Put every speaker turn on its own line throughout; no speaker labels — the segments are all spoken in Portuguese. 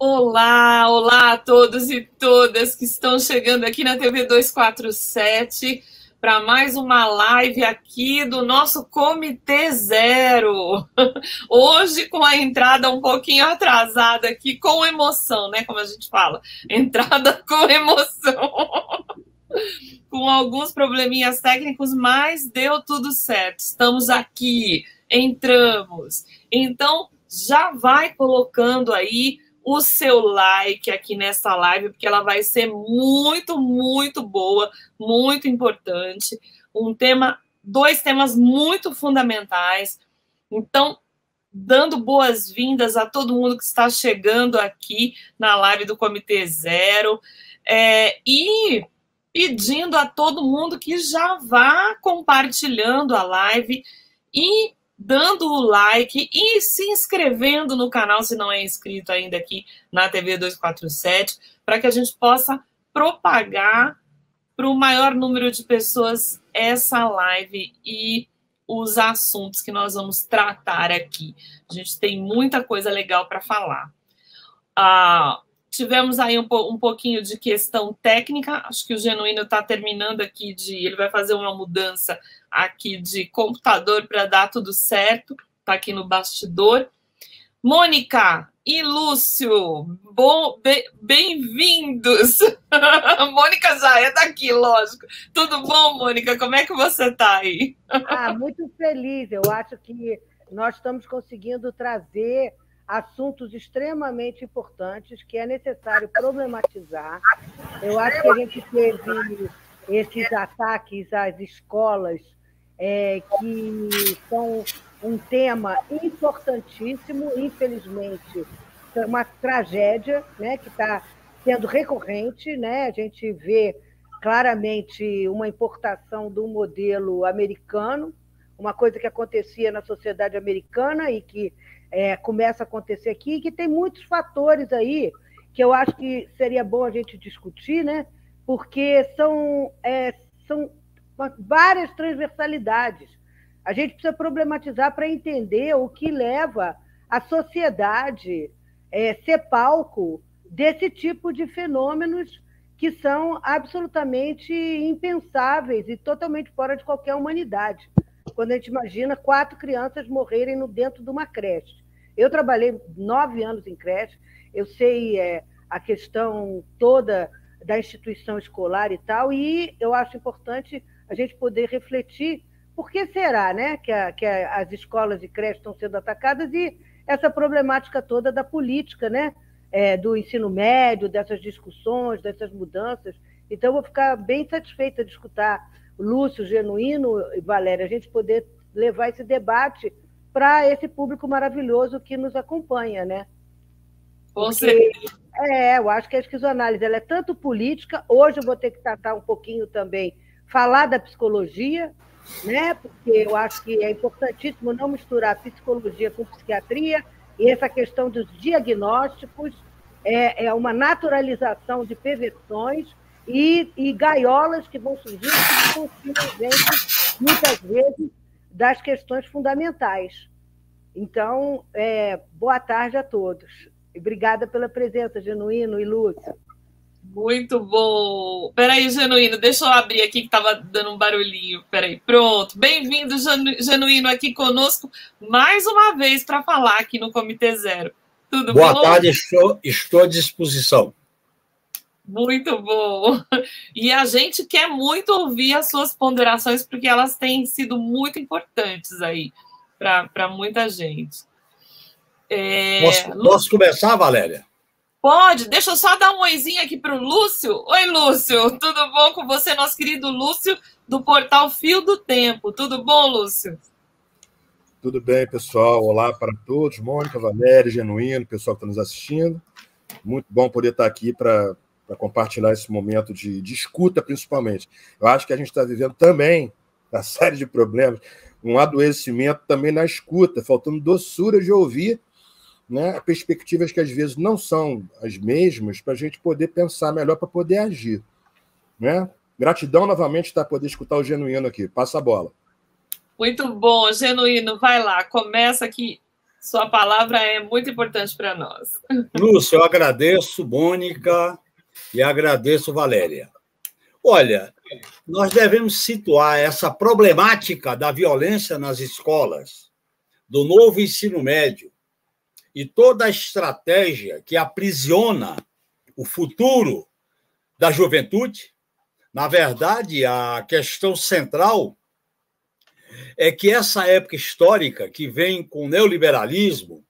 Olá, olá a todos e todas que estão chegando aqui na TV 247 para mais uma live aqui do nosso Comitê Zero. Hoje com a entrada um pouquinho atrasada aqui, com emoção, né? Como a gente fala, entrada com emoção. Com alguns probleminhas técnicos, mas deu tudo certo. Estamos aqui, entramos. Então, já vai colocando aí o seu like aqui nessa live, porque ela vai ser muito, muito boa, muito importante. Dois temas muito fundamentais. Então, dando boas-vindas a todo mundo que está chegando aqui na live do Comitê Zero. E pedindo a todo mundo que já vá compartilhando a live e dando o like e se inscrevendo no canal, se não é inscrito ainda aqui na TV 247, para que a gente possa propagar para o maior número de pessoas essa live e os assuntos que nós vamos tratar aqui. A gente tem muita coisa legal para falar. Tivemos aí um pouquinho de questão técnica, acho que o Genuíno está terminando aqui ele vai fazer uma mudança aqui de computador para dar tudo certo, está aqui no bastidor. Mônica e Lúcio, bem-vindos! Mônica já é daqui, lógico. Tudo bom, Mônica? Como é que você está aí?
Muito feliz, eu acho que nós estamos conseguindo trazer assuntos extremamente importantes que é necessário problematizar. Eu acho que a gente teve esses ataques às escolas, que são um tema importantíssimo, infelizmente, é uma tragédia, né, que está sendo recorrente, né? A gente vê claramente uma importação do modelo americano, uma coisa que acontecia na sociedade americana e que começa a acontecer aqui, que tem muitos fatores aí que eu acho que seria bom a gente discutir, né? Porque são várias transversalidades. A gente precisa problematizar para entender o que leva a sociedade ser palco desse tipo de fenômenos que são absolutamente impensáveis e totalmente fora de qualquer humanidade. Quando a gente imagina 4 crianças morrerem dentro de uma creche. Eu trabalhei 9 anos em creche, eu sei a questão toda da instituição escolar e tal, e eu acho importante a gente poder refletir por que será, né, que as escolas e creches estão sendo atacadas e essa problemática toda da política, né, do ensino médio, dessas discussões, dessas mudanças. Então, eu vou ficar bem satisfeita de escutar Lúcio, Genuíno e Valéria, a gente poder levar esse debate para esse público maravilhoso que nos acompanha, né?
Porque,
eu acho que a esquizoanálise ela é tanto política, hoje eu vou ter que tratar um pouquinho também, falar da psicologia, né? Porque eu acho que é importantíssimo não misturar psicologia com psiquiatria, e essa questão dos diagnósticos é uma naturalização de perversões e gaiolas que vão surgir que desconfiam gente, muitas vezes, das questões fundamentais. Então, boa tarde a todos. Obrigada pela presença, Genuíno e Lúcio.
Muito bom. Peraí, Genuíno, deixa eu abrir aqui que estava dando um barulhinho. Peraí, pronto. Bem-vindo, Genuíno, aqui conosco mais uma vez para falar aqui no Comitê Zero. Tudo bom?
Boa tarde, estou à disposição.
Muito bom. E a gente quer muito ouvir as suas ponderações, porque elas têm sido muito importantes aí para muita gente.
Posso começar, Valéria?
Pode. Deixa eu só dar um oizinho aqui para o Lúcio. Oi, Lúcio. Tudo bom com você, nosso querido Lúcio, do portal Fio do Tempo. Tudo bom, Lúcio?
Tudo bem, pessoal. Olá para todos. Mônica, Valéria, Genuíno, pessoal que está nos assistindo. Muito bom poder estar aqui para compartilhar esse momento de escuta, principalmente. Eu acho que a gente está vivendo também uma série de problemas, um adoecimento também na escuta, faltando doçura de ouvir, né, perspectivas que às vezes não são as mesmas para a gente poder pensar melhor, para poder agir. Né? Gratidão novamente por poder escutar o Genuíno aqui. Passa a bola.
Muito bom, Genuíno. Vai lá, começa aqui Sua palavra é muito importante para nós.
Lúcio, eu agradeço, Mônica, e agradeço, Valéria. Olha, nós devemos situar essa problemática da violência nas escolas, do novo ensino médio, e toda a estratégia que aprisiona o futuro da juventude. Na verdade, a questão central é que essa época histórica que vem com o neoliberalismo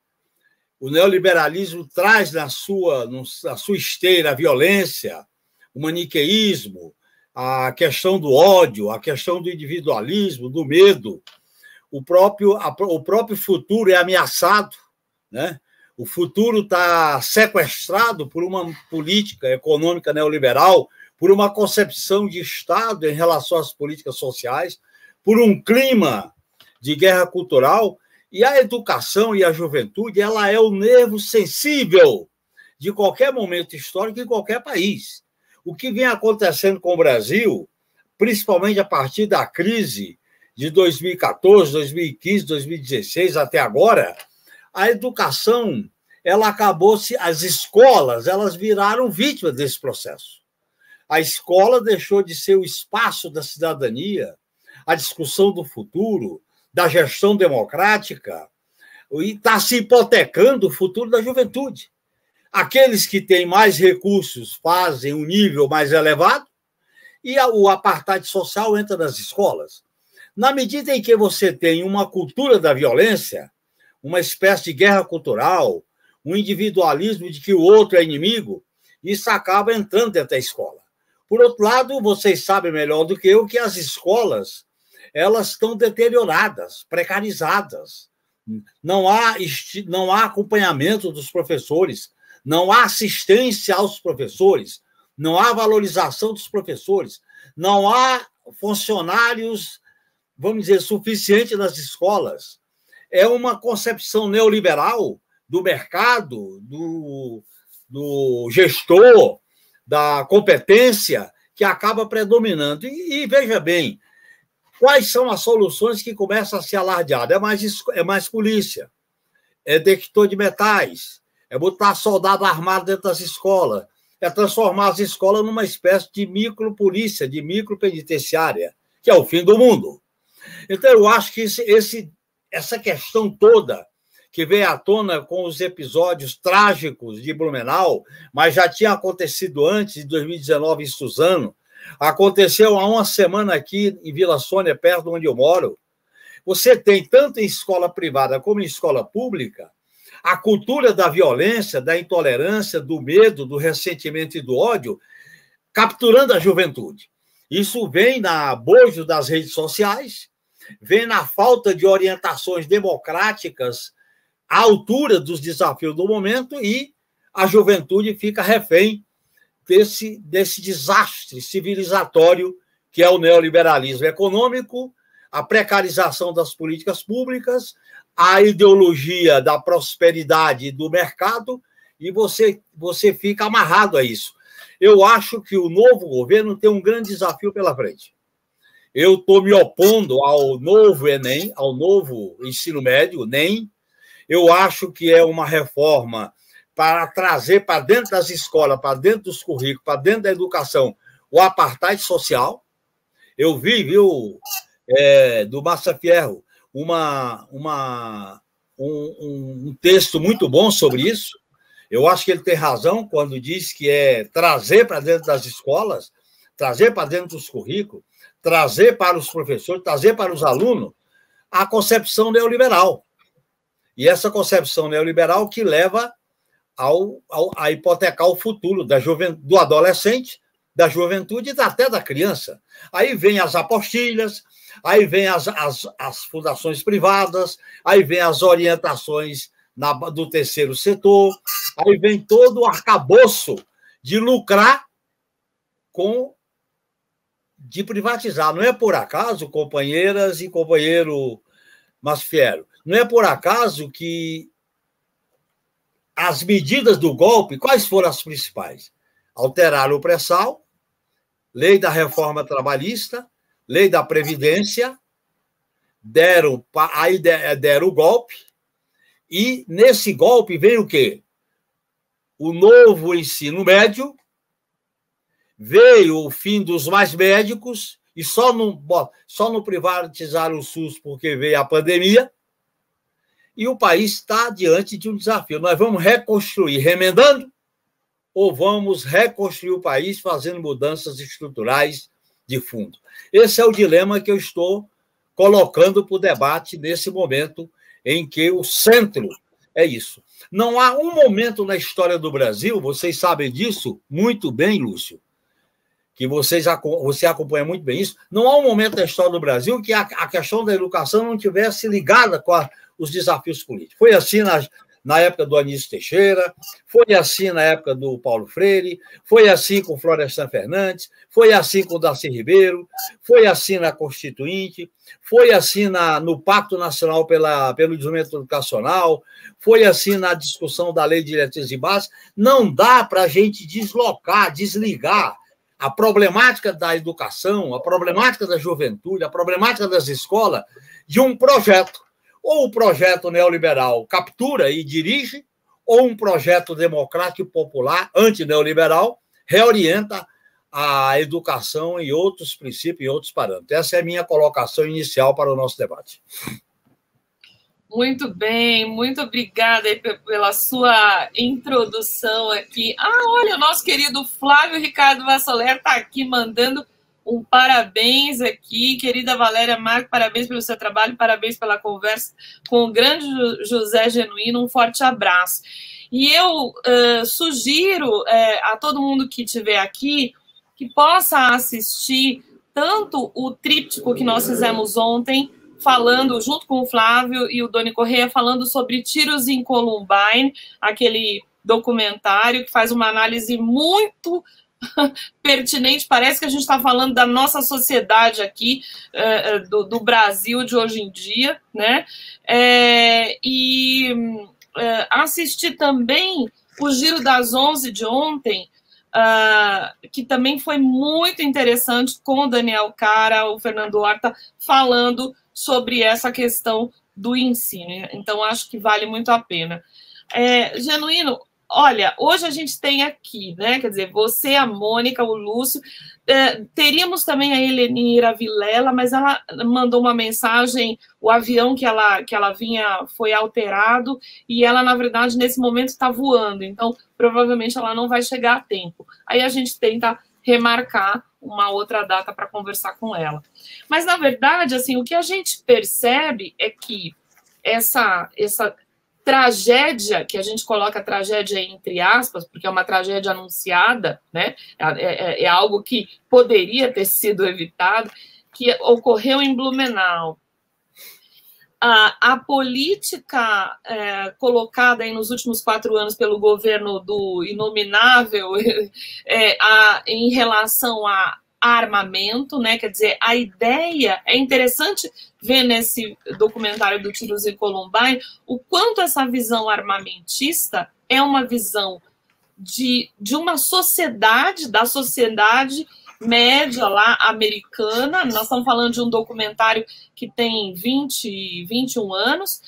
traz na sua esteira a violência, o maniqueísmo, a questão do ódio, a questão do individualismo, do medo. O próprio futuro é ameaçado, né? O futuro está sequestrado por uma política econômica neoliberal, por uma concepção de Estado em relação às políticas sociais, por um clima de guerra cultural, e a educação e a juventude ela é o nervo sensível de qualquer momento histórico em qualquer país. O que vem acontecendo com o Brasil, principalmente a partir da crise de 2014, 2015, 2016 até agora, a educação ela acabou-se, as escolas elas viraram vítimas desse processo. A escola deixou de ser o espaço da cidadania, a discussão do futuro, da gestão democrática, e está se hipotecando o futuro da juventude. Aqueles que têm mais recursos fazem um nível mais elevado e o apartheid social entra nas escolas. Na medida em que você tem uma cultura da violência, uma espécie de guerra cultural, um individualismo de que o outro é inimigo, isso acaba entrando dentro da escola. Por outro lado, vocês sabem melhor do que eu que as escolas elas estão deterioradas, precarizadas. Não há acompanhamento dos professores, não há assistência aos professores, não há valorização dos professores, não há funcionários, vamos dizer, suficientes nas escolas. É uma concepção neoliberal do mercado, do gestor, da competência, que acaba predominando. E veja bem, quais são as soluções que começam a ser alardeadas? É mais polícia, é detector de metais, é botar soldado armado dentro das escolas, é transformar as escolas numa espécie de micropolícia, de micropenitenciária, que é o fim do mundo. Então, eu acho que essa questão toda que veio à tona com os episódios trágicos de Blumenau, mas já tinha acontecido antes, em 2019, em Suzano, aconteceu há uma semana aqui em Vila Sônia, perto de onde eu moro. Você tem, tanto em escola privada como em escola pública, a cultura da violência, da intolerância, do medo, do ressentimento e do ódio, capturando a juventude. Isso vem na bojo das redes sociais, vem na falta de orientações democráticas à altura dos desafios do momento e a juventude fica refém desse desastre civilizatório que é o neoliberalismo econômico, a precarização das políticas públicas, a ideologia da prosperidade do mercado, e você fica amarrado a isso. Eu acho que o novo governo tem um grande desafio pela frente. Eu estou me opondo ao novo Enem, ao novo ensino médio, NEM. Eu acho que é uma reforma para trazer para dentro das escolas, para dentro dos currículos, para dentro da educação, o apartheid social. Eu vi, do Massa Fierro, um texto muito bom sobre isso. Eu acho que ele tem razão quando diz que é trazer para dentro das escolas, trazer para dentro dos currículos, trazer para os professores, trazer para os alunos a concepção neoliberal. E essa concepção neoliberal que leva a hipotecar o futuro do adolescente, da juventude e até da criança. Aí vem as apostilhas, aí vem as fundações privadas, aí vem as orientações do terceiro setor, aí vem todo o arcabouço de lucrar de privatizar. Não é por acaso, companheiras e companheiro Masfiero, não é por acaso que as medidas do golpe, quais foram as principais? Alteraram o pré-sal, lei da reforma trabalhista, lei da Previdência, deram o golpe E nesse golpe veio o quê? O novo ensino médio, veio o fim dos mais médicos, e só não privatizaram o SUS porque veio a pandemia, e o país está diante de um desafio. Nós vamos reconstruir remendando ou vamos reconstruir o país fazendo mudanças estruturais de fundo? Esse é o dilema que eu estou colocando para o debate nesse momento em que o centro é isso. Não há um momento na história do Brasil, vocês sabem disso muito bem, Lúcio, que você acompanha muito bem isso, não há um momento da história do Brasil que a questão da educação não tivesse ligada com os desafios políticos. Foi assim na época do Anísio Teixeira, foi assim na época do Paulo Freire, foi assim com Florestan Fernandes, foi assim com Darcy Ribeiro, foi assim na Constituinte, foi assim no Pacto Nacional pelo Desenvolvimento Educacional, foi assim na discussão da Lei de Diretrizes e Bases. Não dá para a gente desligar a problemática da educação, a problemática da juventude, a problemática das escolas de um projeto. Ou o projeto neoliberal captura e dirige, ou um projeto democrático e popular, antineoliberal, reorienta a educação em outros princípios e outros parâmetros. Essa é a minha colocação inicial para o nosso debate.
Muito bem, muito obrigada pela sua introdução aqui. Olha, o nosso querido Flávio Ricardo Vassoler está aqui mandando um parabéns aqui. Querida Valéria Marco, parabéns pelo seu trabalho, parabéns pela conversa com o grande José Genuíno, um forte abraço. E eu sugiro a todo mundo que estiver aqui que possa assistir tanto o tríptico que nós fizemos ontem, falando, junto com o Flávio e o Doni Correia, falando sobre tiros em Columbine, aquele documentário que faz uma análise muito pertinente. Parece que a gente está falando da nossa sociedade aqui, do Brasil de hoje em dia, né? Assistir também o Giro das 11 de ontem, que também foi muito interessante, com o Daniel Cara, o Fernando Horta, falando sobre essa questão do ensino. Então, acho que vale muito a pena. Genuíno, olha, hoje a gente tem aqui, né? Quer dizer, você, a Mônica, o Lúcio, teríamos também a Helenira Vilela, mas ela mandou uma mensagem, o avião que ela vinha foi alterado, e ela, na verdade, nesse momento está voando, então provavelmente ela não vai chegar a tempo. Aí a gente tenta remarcar uma outra data para conversar com ela. Mas, na verdade, assim, o que a gente percebe é que essa tragédia, que a gente coloca tragédia entre aspas, porque é uma tragédia anunciada, né? É algo que poderia ter sido evitado, que ocorreu em Blumenau. A política colocada aí nos últimos 4 anos pelo governo do inominável em relação a armamento, né? Quer dizer, a ideia, é interessante ver nesse documentário do Tiros em Columbine o quanto essa visão armamentista é uma visão de uma sociedade, da sociedade média lá americana. Nós estamos falando de um documentário que tem 21 anos,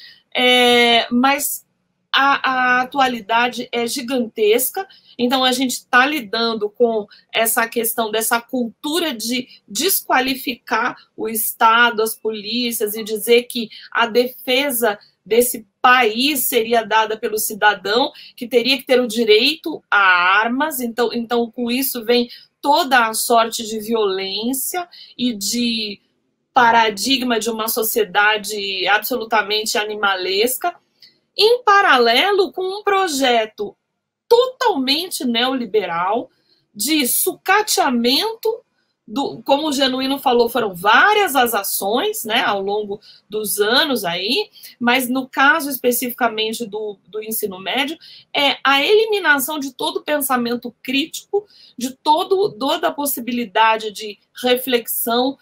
mas a atualidade é gigantesca. Então, a gente está lidando com essa questão dessa cultura de desqualificar o Estado, as polícias, e dizer que a defesa desse país seria dada pelo cidadão, que teria que ter o direito a armas. Então com isso vem toda a sorte de violência e de paradigma de uma sociedade absolutamente animalesca, em paralelo com um projeto totalmente neoliberal de sucateamento como o Genuíno falou, foram várias as ações, né, ao longo dos anos aí, mas no caso especificamente do ensino médio, é a eliminação de todo o pensamento crítico, de toda a possibilidade de reflexão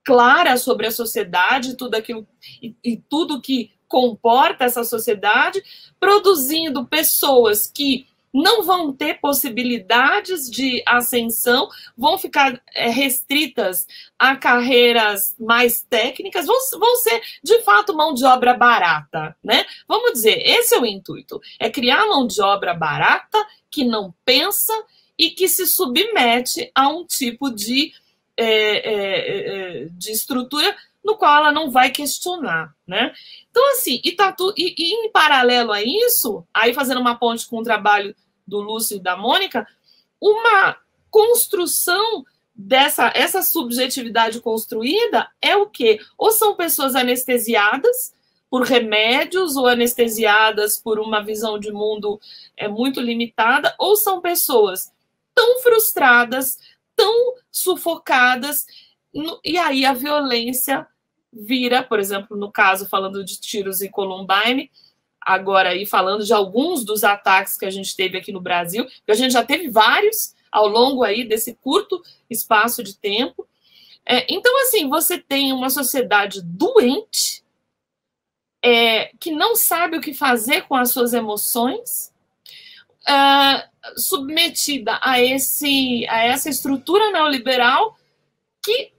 clara sobre a sociedade, tudo aquilo e tudo que comporta essa sociedade, produzindo pessoas que não vão ter possibilidades de ascensão, vão ficar restritas a carreiras mais técnicas, vão ser, de fato, mão de obra barata, né? Vamos dizer, esse é o intuito, é criar mão de obra barata que não pensa e que se submete a um tipo de estrutura no qual ela não vai questionar, né? Então, assim, e em paralelo a isso, aí fazendo uma ponte com o trabalho do Lúcio e da Mônica, uma construção essa subjetividade construída é o quê? Ou são pessoas anestesiadas por remédios ou anestesiadas por uma visão de mundo muito limitada, ou são pessoas tão frustradas, tão sufocadas, e aí a violência vira, por exemplo, no caso, falando de tiros em Columbine, agora aí falando de alguns dos ataques que a gente teve aqui no Brasil, que a gente já teve vários ao longo aí desse curto espaço de tempo. Então, assim, você tem uma sociedade doente, que não sabe o que fazer com as suas emoções, submetida a essa estrutura neoliberal que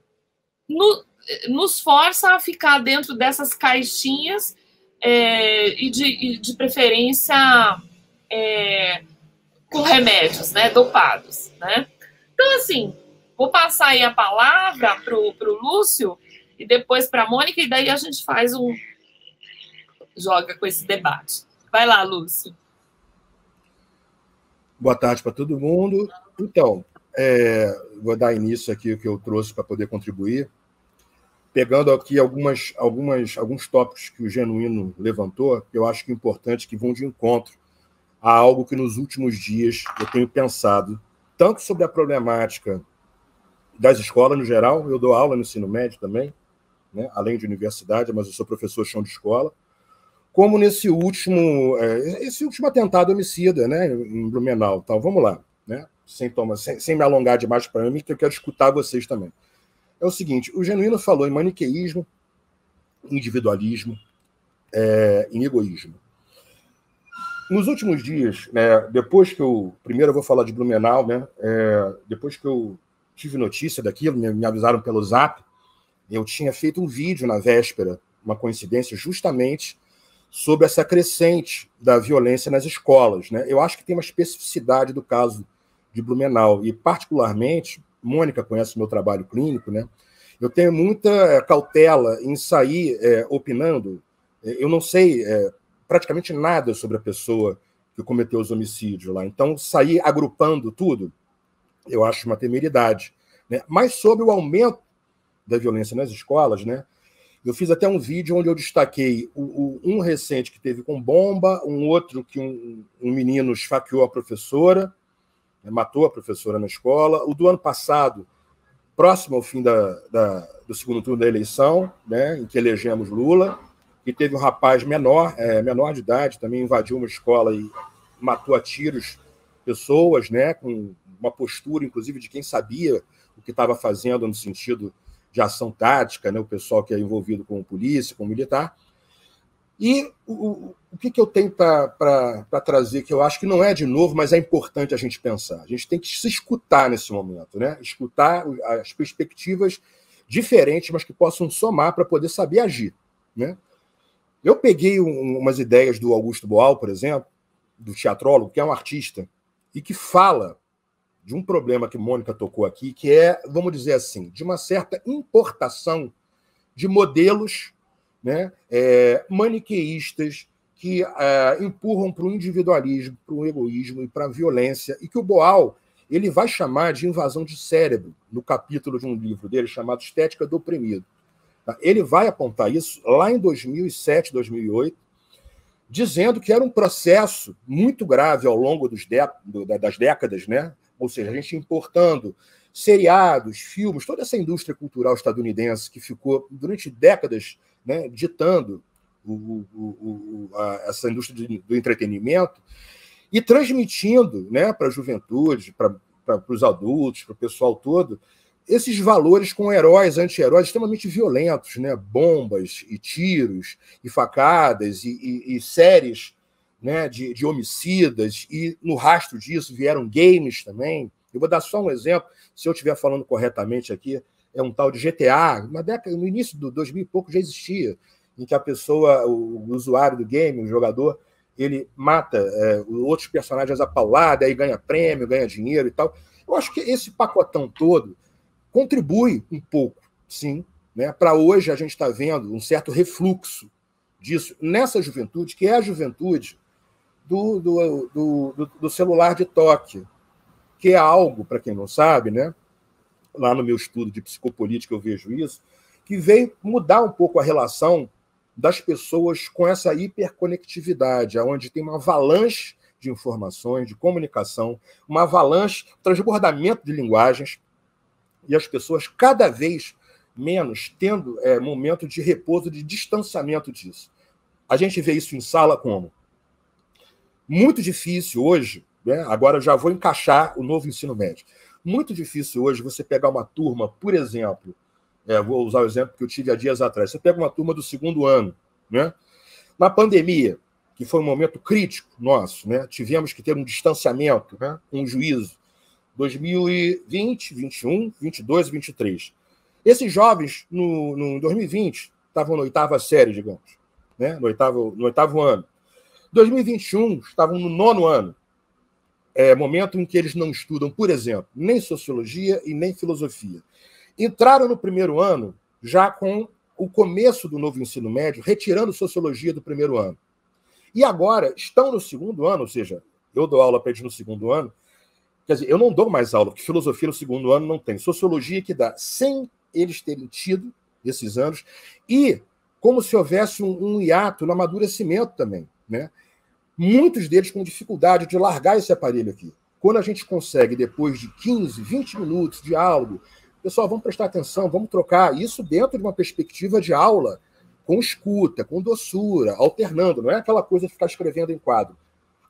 nos força a ficar dentro dessas caixinhas e de preferência com remédios, né, dopados, né? Então, assim, vou passar aí a palavra para o Lúcio e depois para a Mônica, e daí a gente faz joga com esse debate. Vai lá, Lúcio.
Boa tarde para todo mundo. Então, vou dar início aqui ao que eu trouxe para poder contribuir, pegando aqui alguns tópicos que o Genuíno levantou, que eu acho que é importante, que vão de encontro a algo que nos últimos dias eu tenho pensado, tanto sobre a problemática das escolas no geral, eu dou aula no ensino médio também, né, além de universidade, mas eu sou professor chão de escola, como nesse último atentado homicida, né, em Blumenau. Então, vamos lá, né, sem me alongar demais para mim, que eu quero escutar vocês também. É o seguinte, o Genuíno falou em maniqueísmo, individualismo, em egoísmo. Nos últimos dias, né, depois que primeiro eu vou falar de Blumenau, né, depois que eu tive notícia daquilo, me avisaram pelo Zap, eu tinha feito um vídeo na véspera, uma coincidência, justamente sobre essa crescente da violência nas escolas, né? Eu acho que tem uma especificidade do caso de Blumenau, e particularmente, Mônica conhece o meu trabalho clínico, né? Eu tenho muita cautela em sair opinando. Eu não sei praticamente nada sobre a pessoa que cometeu os homicídios lá. Então, sair agrupando tudo, eu acho uma temeridade, né? Mas sobre o aumento da violência nas escolas, né? Eu fiz até um vídeo onde eu destaquei um recente que teve com bomba, um outro que um menino esfaqueou a professora, matou a professora na escola. O do ano passado, próximo ao fim do segundo turno da eleição, né, em que elegemos Lula, e teve um rapaz menor de idade, também invadiu uma escola e matou a tiros pessoas, né, com uma postura, inclusive, de quem sabia o que estava fazendo no sentido de ação tática, né, o pessoal que é envolvido com polícia, com militar. E o que eu tenho para trazer, que eu acho que não é de novo, mas é importante a gente pensar. A gente tem que se escutar nesse momento, né? Escutar as perspectivas diferentes, mas que possam somar para poder saber agir, né? Eu peguei umas ideias do Augusto Boal, por exemplo, do teatrólogo, que é um artista, e que fala de um problema que Mônica tocou aqui, que é, vamos dizer assim, de uma certa importação de modelos, né, maniqueístas que empurram para o individualismo, para o egoísmo e para a violência, e que o Boal ele vai chamar de invasão de cérebro, no capítulo de um livro dele chamado Estética do Oprimido. Ele vai apontar isso lá em 2007, 2008, dizendo que era um processo muito grave ao longo das décadas, né? Ou seja, a gente importando seriados, filmes, toda essa indústria cultural estadunidense que ficou durante décadas, né, ditando essa indústria do entretenimento e transmitindo, né, para a juventude, para os adultos, para o pessoal todo, esses valores com heróis, anti-heróis extremamente violentos, né, bombas e tiros e facadas e séries, né, de homicidas, e no rastro disso vieram games também. Eu vou dar só um exemplo, se eu estiver falando corretamente aqui, é um tal de GTA, na década, no início do 2000 e pouco já existia, em que a pessoa, o usuário do game, o jogador, ele mata outros personagens à paulada, aí ganha prêmio, ganha dinheiro e tal. Eu acho que esse pacotão todo contribui um pouco, sim, né, para hoje a gente está vendo um certo refluxo disso nessa juventude, que é a juventude do celular de toque, que é algo, para quem não sabe, né, lá no meu estudo de psicopolítica eu vejo isso, que veio mudar um pouco a relação das pessoas com essa hiperconectividade, onde tem uma avalanche de informações, de comunicação, uma avalanche, transbordamento de linguagens, e as pessoas cada vez menos tendo momento de repouso, de distanciamento disso. A gente vê isso em sala como? Muito difícil hoje, né? Agora eu já vou encaixar o novo ensino médio. Muito difícil hoje você pegar uma turma, por exemplo, vou usar o exemplo que eu tive há dias atrás, você pega uma turma do 2º ano, né? Na pandemia, que foi um momento crítico nosso, né? Tivemos que ter um distanciamento, né? Um juízo. 2020, 21, 22, 23. Esses jovens, no 2020, estavam na 8ª série, digamos, né? No oitavo ano. 2021, estavam no 9º ano. Momento em que eles não estudam, por exemplo, nem sociologia e nem filosofia. Entraram no 1º ano já com o começo do novo ensino médio, retirando sociologia do 1º ano. E agora estão no 2º ano, ou seja, eu dou aula para eles no 2º ano, quer dizer, eu não dou mais aula, porque filosofia no 2º ano não tem. Sociologia que dá, sem eles terem tido esses anos, e como se houvesse um hiato no amadurecimento também, né? Muitos deles com dificuldade de largar esse aparelho aqui. Quando a gente consegue, depois de 15, 20 minutos de diálogo, pessoal, vamos prestar atenção, vamos trocar, isso dentro de uma perspectiva de aula, com escuta, com doçura, alternando, não é aquela coisa de ficar escrevendo em quadro.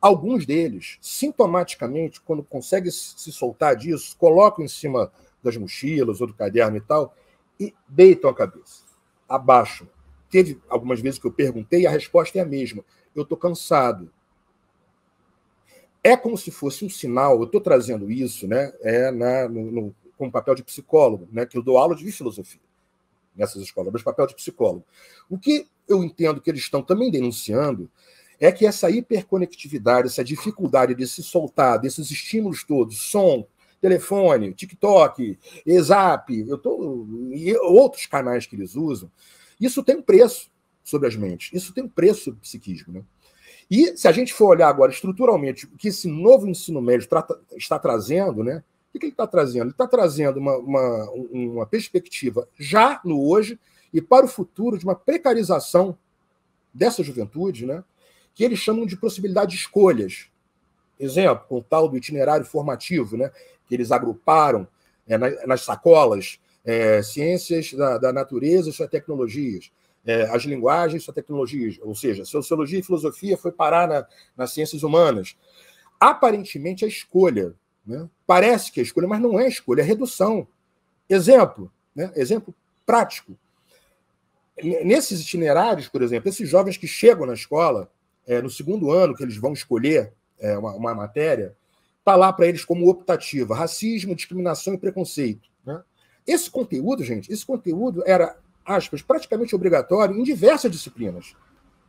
Alguns deles, sintomaticamente, quando conseguem se soltar disso, colocam em cima das mochilas ou do caderno e tal, e deitam a cabeça, abaixam. Teve algumas vezes que eu perguntei e a resposta é a mesma. Eu estou cansado. É como se fosse um sinal, eu estou trazendo isso, né, como papel de psicólogo, né, que eu dou aula de filosofia nessas escolas, mas papel de psicólogo. O que eu entendo que eles estão também denunciando é que essa hiperconectividade, essa dificuldade de se soltar desses estímulos todos, som, telefone, TikTok, Zap, e outros canais que eles usam, isso tem um preço sobre as mentes, isso tem um preço sobre o psiquismo, né? E se a gente for olhar agora estruturalmente o que esse novo ensino médio está trazendo, né? O que ele está trazendo? Ele está trazendo uma perspectiva já no hoje e para o futuro de uma precarização dessa juventude, né? Que eles chamam de possibilidade de escolhas. Exemplo, com o tal do itinerário formativo, né? Que eles agruparam nas sacolas ciências da natureza e suas tecnologias, as linguagens e suas tecnologias, ou seja, sociologia e filosofia foi parar nas ciências humanas. Aparentemente, a escolha, né? Parece que é escolha, mas não é escolha, é redução. Exemplo, né? Exemplo prático. Nesses itinerários, por exemplo, esses jovens que chegam na escola, no 2º ano, que eles vão escolher uma matéria, está lá para eles como optativa, racismo, discriminação e preconceito, né? Esse conteúdo, gente, era, aspas, praticamente obrigatório em diversas disciplinas.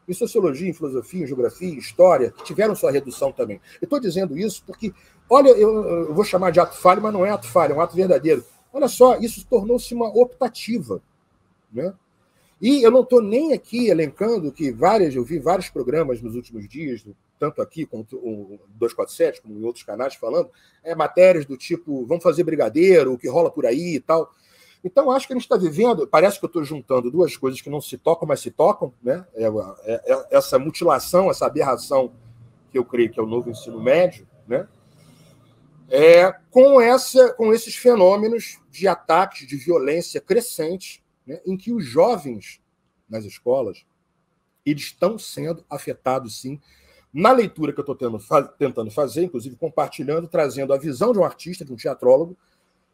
Em sociologia, em filosofia, em geografia, em história, que tiveram sua redução também. Eu estou dizendo isso porque, olha, eu vou chamar de ato falho, mas não é ato falho, é um ato verdadeiro. Olha só, isso tornou-se uma optativa, né? E eu não estou nem aqui elencando que eu vi vários programas nos últimos dias, tanto aqui como o 247, como em outros canais, falando matérias do tipo, vamos fazer brigadeiro, o que rola por aí e tal. Então, acho que a gente está vivendo, parece que eu estou juntando duas coisas que não se tocam, mas se tocam, né? Essa mutilação, essa aberração que eu creio que é o novo ensino médio, né? Com esses fenômenos de ataques, de violência crescente, né, em que os jovens nas escolas eles estão sendo afetados, sim, na leitura que eu estou tentando fazer, inclusive compartilhando, trazendo a visão de um artista, de um teatrólogo,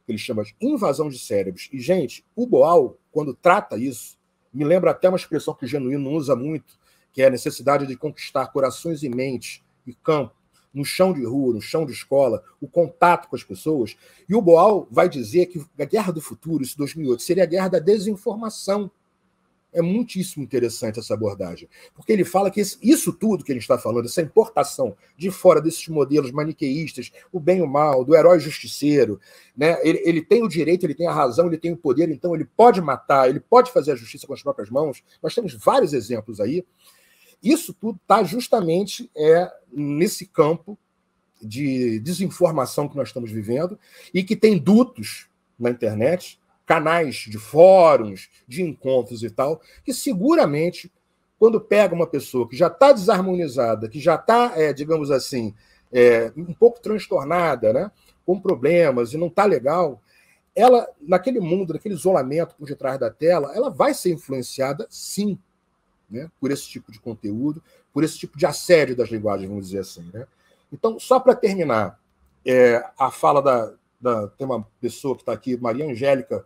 que ele chama de invasão de cérebros. E, gente, o Boal, quando trata isso, me lembra até uma expressão que o Genuíno usa muito, que é a necessidade de conquistar corações e mentes e campo, no chão de rua, no chão de escola, o contato com as pessoas. E o Boal vai dizer que a Guerra do Futuro, isso 2008, seria a guerra da desinformação. É muitíssimo interessante essa abordagem, porque ele fala que isso tudo que ele está falando, essa importação de fora desses modelos maniqueístas, o bem e o mal, do herói justiceiro, né? Ele tem o direito, ele tem a razão, ele tem o poder, então ele pode matar, ele pode fazer a justiça com as próprias mãos. Nós temos vários exemplos aí. Isso tudo está justamente nesse campo de desinformação que nós estamos vivendo e que tem dutos na internet, canais de fóruns, de encontros e tal, que seguramente, quando pega uma pessoa que já está desarmonizada, que já está, digamos assim, um pouco transtornada, né, com problemas e não está legal, ela, naquele mundo, naquele isolamento por detrás da tela, ela vai ser influenciada, sim, né, por esse tipo de conteúdo, por esse tipo de assédio das linguagens, vamos dizer assim. Né? Então, só para terminar, a fala tem uma pessoa que está aqui, Maria Angélica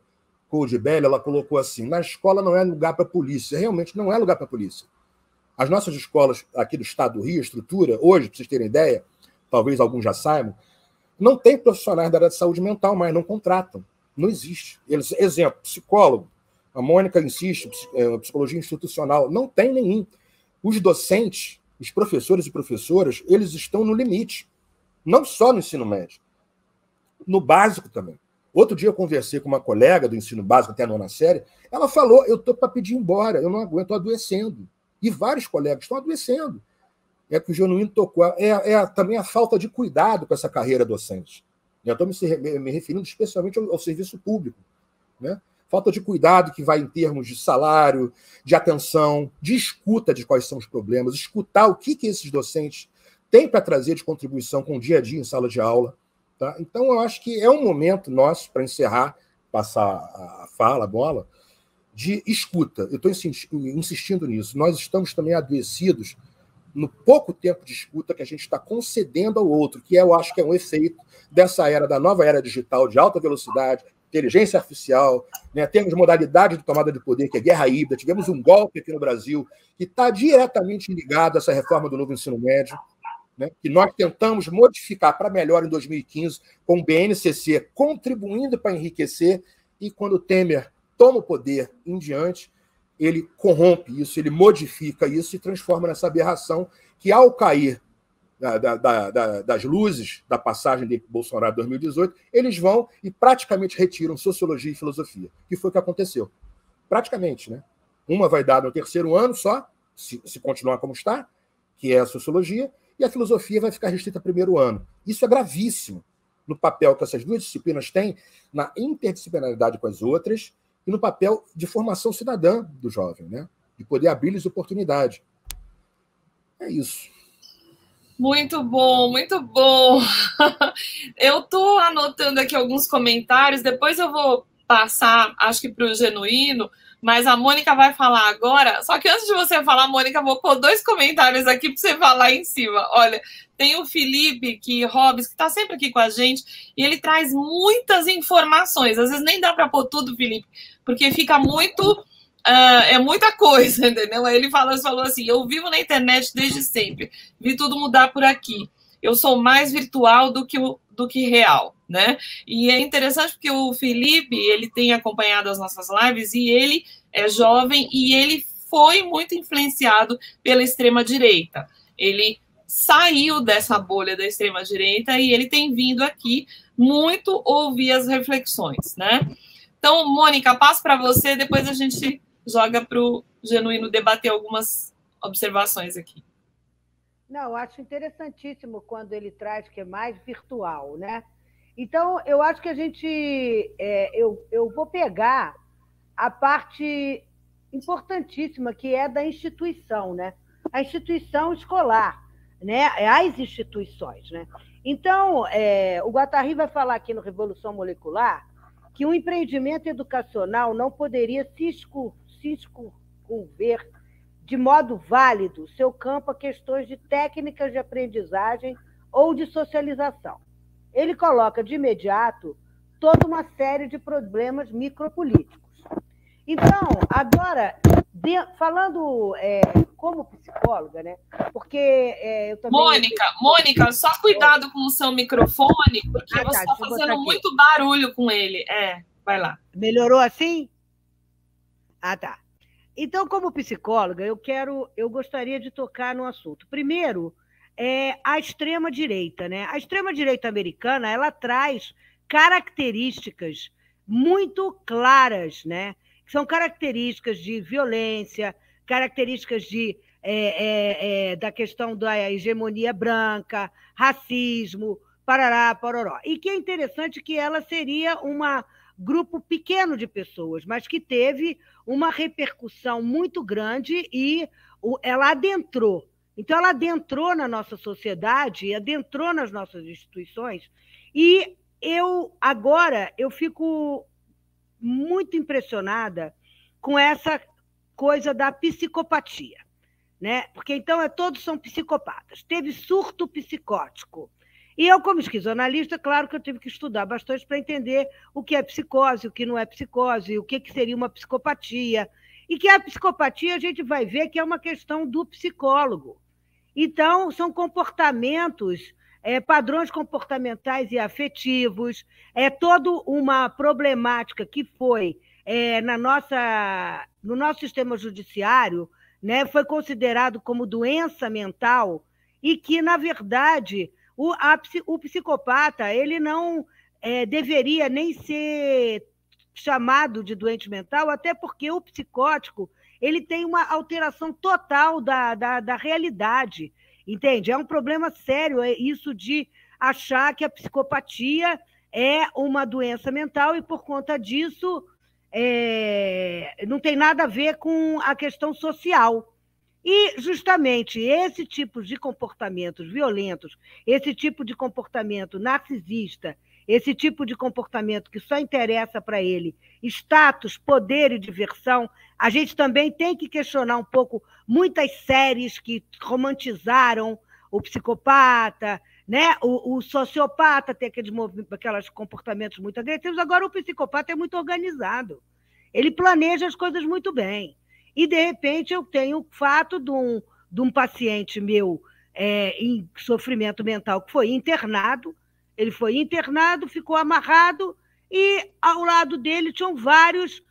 Coldebelli, ela colocou assim: na escola não é lugar para polícia. Realmente não é lugar para polícia. As nossas escolas aqui do estado do Rio, a estrutura, hoje, para vocês terem ideia, talvez alguns já saibam, não tem profissionais da área de saúde mental mais, não contratam. Não existe. Exemplo, psicólogo, a Mônica insiste, psicologia institucional, não tem nenhum. Os docentes, os professores e professoras, eles estão no limite. Não só no ensino médio, no básico também. Outro dia eu conversei com uma colega do ensino básico, até a 9ª série, ela falou: eu estou para pedir embora, eu não aguento, estou adoecendo. E vários colegas estão adoecendo. É que o Genuíno tocou. Também a falta de cuidado com essa carreira docente. Eu estou me referindo especialmente ao serviço público. Né? Falta de cuidado que vai em termos de salário, de atenção, de escuta de quais são os problemas, escutar o que esses docentes têm para trazer de contribuição com o dia a dia em sala de aula. Tá? Então, eu acho que é um momento nosso, para encerrar, passar a bola, de escuta. Eu estou insistindo nisso. Nós estamos também adoecidos no pouco tempo de escuta que a gente está concedendo ao outro, que eu acho que é um efeito dessa da nova era digital, de alta velocidade, inteligência artificial, né? Temos modalidade de tomada de poder, que é guerra híbrida, tivemos um golpe aqui no Brasil, que está diretamente ligado a essa reforma do novo ensino médio, né, que nós tentamos modificar para melhor em 2015, com o BNCC contribuindo para enriquecer, e quando o Temer toma o poder em diante, ele corrompe isso, ele modifica isso e transforma nessa aberração que, ao cair das luzes da passagem de Bolsonaro em 2018, eles vão e praticamente retiram sociologia e filosofia, que foi o que aconteceu. Praticamente, né? Uma vai dar no 3º ano só, se continuar como está, que é a sociologia, e a filosofia vai ficar restrita ao 1º ano. Isso é gravíssimo no papel que essas duas disciplinas têm na interdisciplinaridade com as outras e no papel de formação cidadã do jovem, né? De poder abrir-lhes oportunidade. É isso.
Muito bom, muito bom. Eu estou anotando aqui alguns comentários, depois eu vou passar, acho que para o Genuíno, mas a Mônica vai falar agora. Só que antes de você falar, Mônica, vou pôr 2 comentários aqui para você falar em cima. Olha, tem o Felipe Hobbes, que está sempre aqui com a gente, e ele traz muitas informações. Às vezes nem dá para pôr tudo, Felipe, porque fica muito... é muita coisa, entendeu? Aí ele falou assim: eu vivo na internet desde sempre, vi tudo mudar por aqui. Eu sou mais virtual do que real, né? E é interessante porque o Felipe, ele tem acompanhado as nossas lives e ele é jovem e ele foi muito influenciado pela extrema-direita. Ele saiu dessa bolha da extrema-direita e ele tem vindo aqui muito ouvir as reflexões, né? Então, Mônica, passo para você, depois a gente joga para o Genuíno debater algumas observações aqui.
Não, acho interessantíssimo quando ele traz que é mais virtual, né? Então, eu acho que a gente... eu vou pegar a parte importantíssima, que é da instituição, né? A instituição escolar, né? As instituições, né? Então, o Guattari vai falar aqui no Revolução Molecular que um empreendimento educacional não poderia se escrever de modo válido seu campo a questões de técnicas de aprendizagem ou de socialização. Ele coloca de imediato toda uma série de problemas micropolíticos. Então, agora, falando como psicóloga, né? Porque eu também...
Mônica, só cuidado com o seu microfone, porque você está fazendo muito barulho com ele. Vai lá.
Melhorou assim? Ah, tá. Então, como psicóloga, eu gostaria de tocar no assunto. Primeiro, a extrema-direita, né? A extrema-direita americana, ela traz características muito claras, né? São características de violência, características da questão da hegemonia branca, racismo, parará, pororó. E que é interessante que ela seria um grupo pequeno de pessoas, mas que teve uma repercussão muito grande e ela adentrou. Então, ela adentrou na nossa sociedade, adentrou nas nossas instituições, e agora eu fico muito impressionada com essa coisa da psicopatia, né? Porque então todos são psicopatas. Teve surto psicótico. E eu, como esquizoanalista, claro que eu tive que estudar bastante para entender o que é psicose, o que não é psicose, o que seria uma psicopatia. E que a psicopatia a gente vai ver que é uma questão do psicólogo. Então, são comportamentos, padrões comportamentais e afetivos, toda uma problemática que foi no nosso sistema judiciário, né, foi considerado como doença mental e que, na verdade, o psicopata ele não deveria nem ser chamado de doente mental, até porque o psicótico ele tem uma alteração total da realidade, entende? É um problema sério isso de achar que a psicopatia é uma doença mental e, por conta disso, não tem nada a ver com a questão social. E, justamente, esse tipo de comportamentos violentos, esse tipo de comportamento narcisista, esse tipo de comportamento que só interessa para ele status, poder e diversão, a gente também tem que questionar um pouco muitas séries que romantizaram o psicopata, né? O sociopata tem aqueles comportamentos muito agressivos, agora o psicopata é muito organizado. Ele planeja as coisas muito bem. E, de repente, eu tenho o fato de um paciente meu em sofrimento mental que foi internado. Ele foi internado, ficou amarrado e, ao lado dele, tinham vários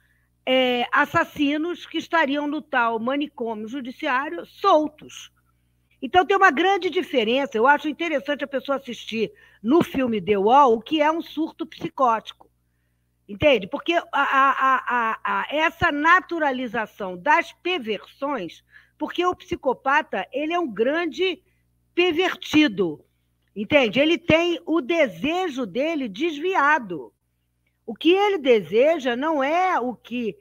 assassinos que estariam no tal manicômio judiciário soltos. Então, tem uma grande diferença. Eu acho interessante a pessoa assistir no filme The Wall o que é um surto psicótico. Entende? Porque essa naturalização das perversões, porque o psicopata ele é um grande pervertido, entende? Ele tem o desejo dele desviado. O que ele deseja não é o que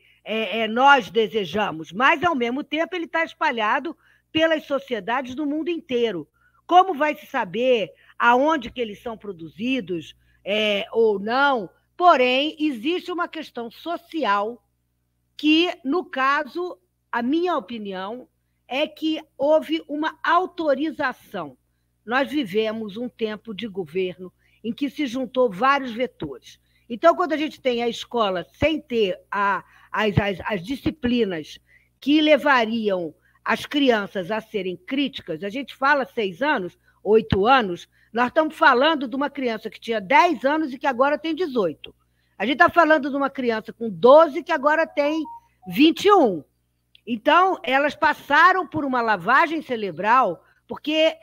nós desejamos, mas, ao mesmo tempo, ele está espalhado pelas sociedades do mundo inteiro. Como vai se saber aonde que eles são produzidos ou não? Porém, existe uma questão social que, no caso, a minha opinião é que houve uma autorização. Nós vivemos um tempo de governo em que se juntou vários vetores. Então, quando a gente tem a escola sem ter as disciplinas que levariam as crianças a serem críticas, a gente fala 6 anos, 8 anos, nós estamos falando de uma criança que tinha 10 anos e que agora tem 18. A gente está falando de uma criança com 12 que agora tem 21. Então, elas passaram por uma lavagem cerebral, porque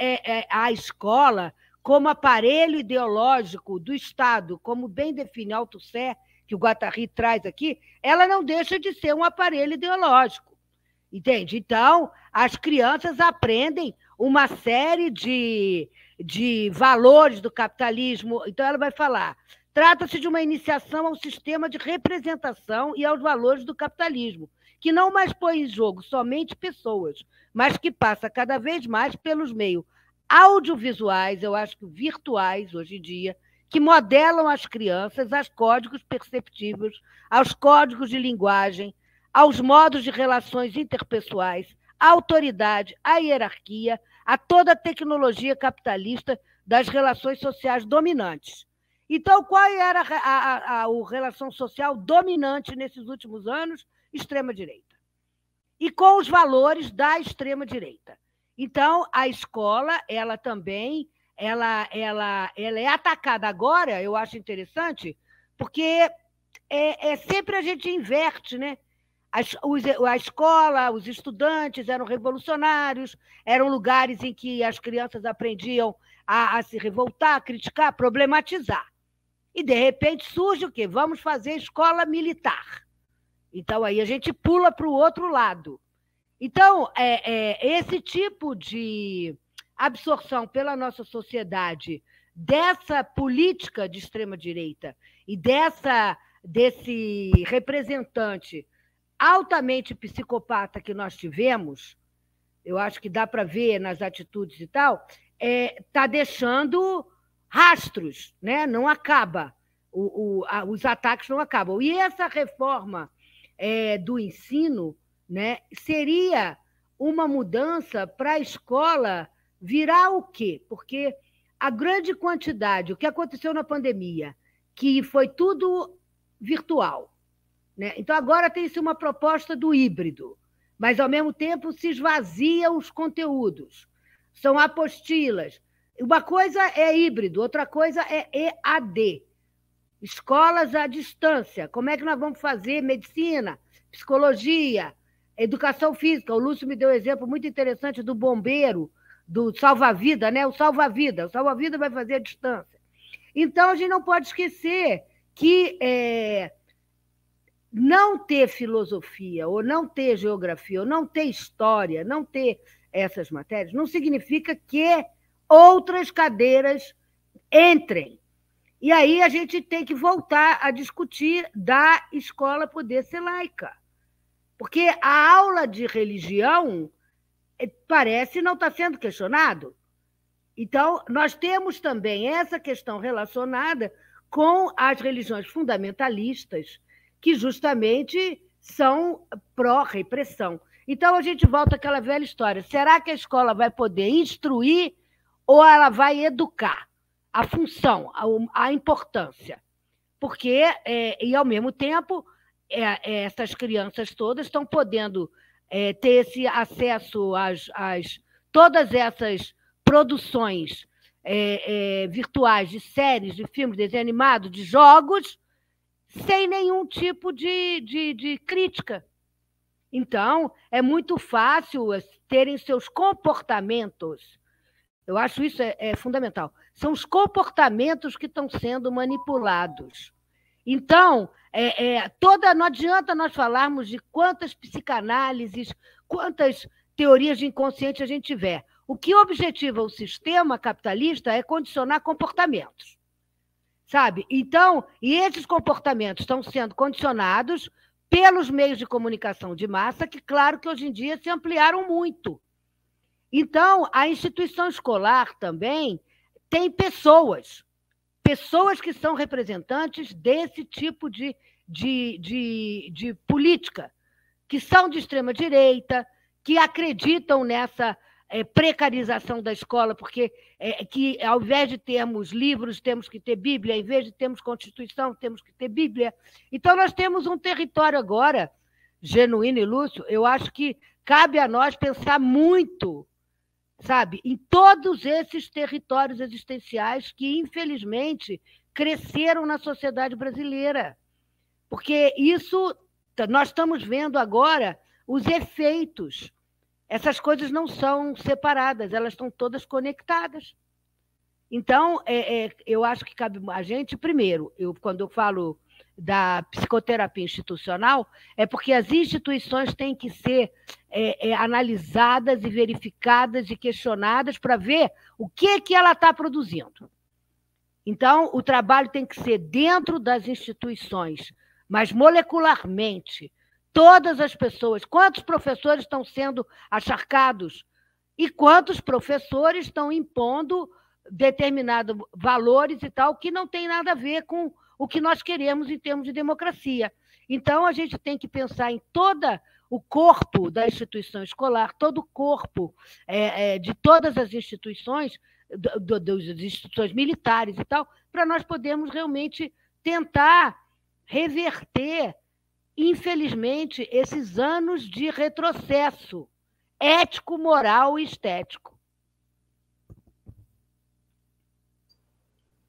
a escola, como aparelho ideológico do Estado, como bem define Althusser, que o Guattari traz aqui, ela não deixa de ser um aparelho ideológico. Entende? Então, as crianças aprendem uma série de valores do capitalismo. Então, ela vai falar, trata-se de uma iniciação ao sistema de representação e aos valores do capitalismo, que não mais põe em jogo somente pessoas, mas que passa cada vez mais pelos meios audiovisuais, eu acho que virtuais, hoje em dia, que modelam as crianças aos códigos perceptivos, aos códigos de linguagem, aos modos de relações interpessoais, à autoridade, à hierarquia, a toda a tecnologia capitalista das relações sociais dominantes. Então, qual era a relação social dominante nesses últimos anos? Extrema-direita. e com os valores da extrema-direita. Então, a escola, ela também ela é atacada agora, eu acho interessante, porque sempre a gente inverte, né? A escola, os estudantes eram revolucionários, eram lugares em que as crianças aprendiam a se revoltar, a criticar, a problematizar. E, de repente, surge o quê? Vamos fazer escola militar. Então, aí a gente pula para o outro lado. Então, esse tipo de absorção pela nossa sociedade dessa política de extrema-direita e desse representante altamente psicopata que nós tivemos, eu acho que dá para ver nas atitudes e tal, está deixando rastros, né? Não acaba, os ataques não acabam. E essa reforma do ensino, né, seria uma mudança para a escola virar o quê? Porque a grande quantidade, o que aconteceu na pandemia, que foi tudo virtual, né? Então, agora tem-se uma proposta do híbrido, mas, ao mesmo tempo, se esvaziam os conteúdos. São apostilas. Uma coisa é híbrido, outra coisa é EAD. Escolas à distância. Como é que nós vamos fazer medicina, psicologia, educação física? O Lúcio me deu um exemplo muito interessante do bombeiro, do salva-vida, né? O salva-vida vai fazer à distância. Então, a gente não pode esquecer que não ter filosofia, ou não ter geografia, ou não ter história, não ter essas matérias, não significa que outras cadeiras entrem. E aí a gente tem que voltar a discutir da escola poder ser laica. Porque a aula de religião parece não estar sendo questionado. Então, nós temos também essa questão relacionada com as religiões fundamentalistas, que justamente são pró-repressão. Então, a gente volta àquela velha história. Será que a escola vai poder instruir ou ela vai educar? A função, a importância. Porque, e ao mesmo tempo, essas crianças todas estão podendo ter esse acesso às todas essas produções virtuais de séries, de filmes, desenho animado, de jogos, sem nenhum tipo de crítica. Então, é muito fácil terem seus comportamentos. Eu acho isso fundamental. São os comportamentos que estão sendo manipulados. Então, não adianta nós falarmos de quantas psicanálises, quantas teorias de inconsciente a gente tiver. O que objetiva o sistema capitalista é condicionar comportamentos. Sabe? Então, e esses comportamentos estão sendo condicionados pelos meios de comunicação de massa, que, claro, que hoje em dia se ampliaram muito. Então, a instituição escolar também tem pessoas que são representantes desse tipo de política, que são de extrema-direita, que acreditam nessa precarização da escola, porque que, ao invés de termos livros, temos que ter Bíblia, ao invés de termos Constituição, temos que ter Bíblia. Então, nós temos um território agora, Genuíno e Lúcio, eu acho que cabe a nós pensar muito, sabe, em todos esses territórios existenciais que, infelizmente, cresceram na sociedade brasileira. Porque nós estamos vendo agora os efeitos. Essas coisas não são separadas, elas estão todas conectadas. Então, eu acho que cabe a gente, primeiro, quando eu falo da psicoterapia institucional, é porque as instituições têm que ser analisadas e verificadas e questionadas para ver o que ela está produzindo. Então, o trabalho tem que ser dentro das instituições, mas molecularmente. Todas as pessoas, quantos professores estão sendo acharcados e quantos professores estão impondo determinados valores e tal, que não tem nada a ver com o que nós queremos em termos de democracia. Então, a gente tem que pensar em todo o corpo da instituição escolar, todo o corpo de todas as instituições, das instituições militares e tal, para nós podermos realmente tentar reverter infelizmente, esses anos de retrocesso ético, moral e estético.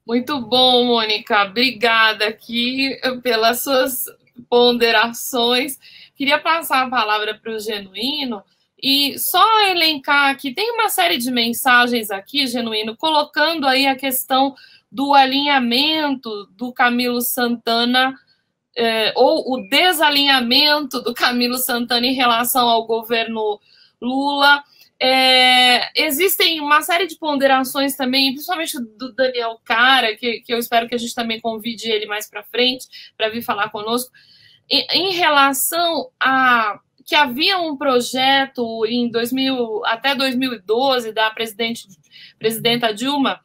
Muito bom, Mônica. Obrigada aqui pelas suas ponderações. Queria passar a palavra para o Genuíno e só elencar aqui, tem uma série de mensagens aqui, Genuíno, colocando aí a questão do alinhamento do Camilo Santana, ou o desalinhamento do Camilo Santana em relação ao governo Lula. Existem uma série de ponderações também, principalmente do Daniel Cara, que eu espero que a gente também convide ele mais para frente, para vir falar conosco, em relação a que havia um projeto até 2012 da presidenta Dilma,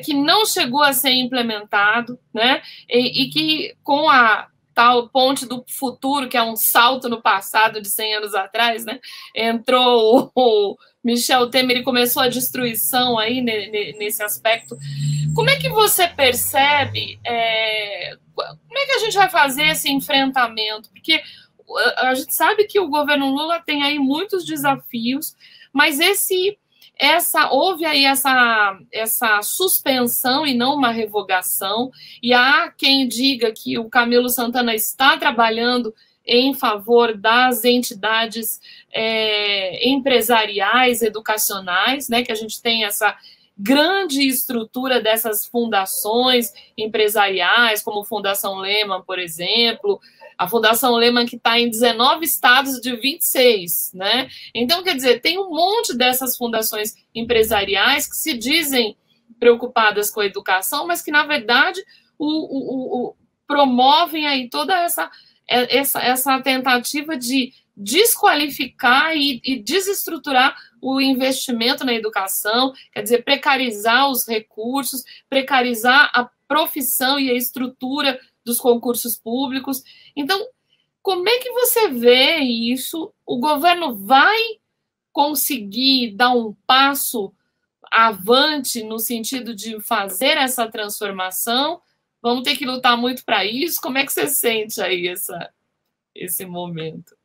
que não chegou a ser implementado, né? E que com a tal ponte do futuro, que é um salto no passado de 100 anos atrás, né? Entrou o Michel Temer e começou a destruição aí nesse aspecto. Como é que você percebe, como é que a gente vai fazer esse enfrentamento? Porque a gente sabe que o governo Lula tem aí muitos desafios, mas houve aí essa suspensão e não uma revogação, e há quem diga que o Camilo Santana está trabalhando em favor das entidades empresariais, educacionais, né, que a gente tem essa grande estrutura dessas fundações empresariais, como Fundação Lehman, por exemplo, a Fundação Lehman que está em 19 estados de 26, né? Então, quer dizer, tem um monte dessas fundações empresariais que se dizem preocupadas com a educação, mas que, na verdade, promovem aí toda essa tentativa de desqualificar e desestruturar o investimento na educação, quer dizer, precarizar os recursos, precarizar a profissão e a estrutura dos concursos públicos. Então, como é que você vê isso? O governo vai conseguir dar um passo avante no sentido de fazer essa transformação? Vamos ter que lutar muito para isso? Como é que você sente aí esse momento?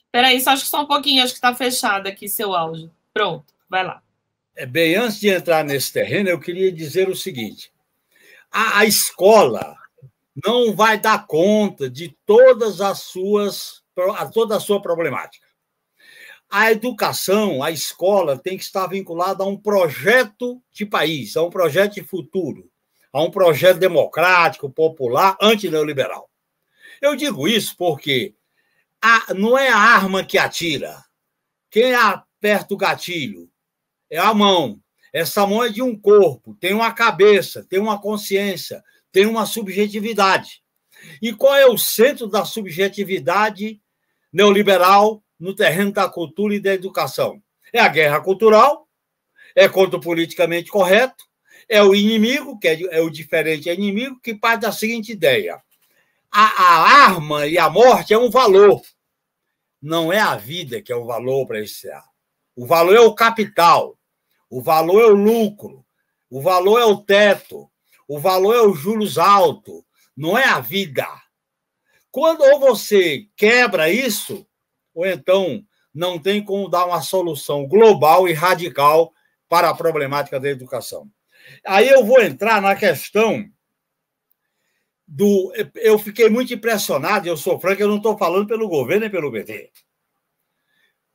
Espera aí, acho que só um pouquinho, acho que está fechado aqui seu áudio. Pronto, vai lá.
Bem, antes de entrar nesse terreno, eu queria dizer o seguinte: a escola não vai dar conta de toda a sua problemática. A educação, a escola, tem que estar vinculada a um projeto de país, a um projeto de futuro, a um projeto democrático, popular, antineoliberal. Eu digo isso porque não é a arma que atira. Quem aperta o gatilho é a mão. Essa mão é de um corpo, tem uma cabeça, tem uma consciência, tem uma subjetividade. E qual é o centro da subjetividade neoliberal no terreno da cultura e da educação? É a guerra cultural, é contra o politicamente correto, é o inimigo, que é o diferente é inimigo, que parte da seguinte ideia: a arma e a morte é um valor. Não é a vida que é o valor para esse ar. O valor é o capital, o valor é o lucro, o valor é o teto, o valor é os juros altos, não é a vida. Quando ou você quebra isso, ou então não tem como dar uma solução global e radical para a problemática da educação. Aí eu vou entrar na questão eu fiquei muito impressionado, eu sou franco, eu não estou falando pelo governo nem pelo PT.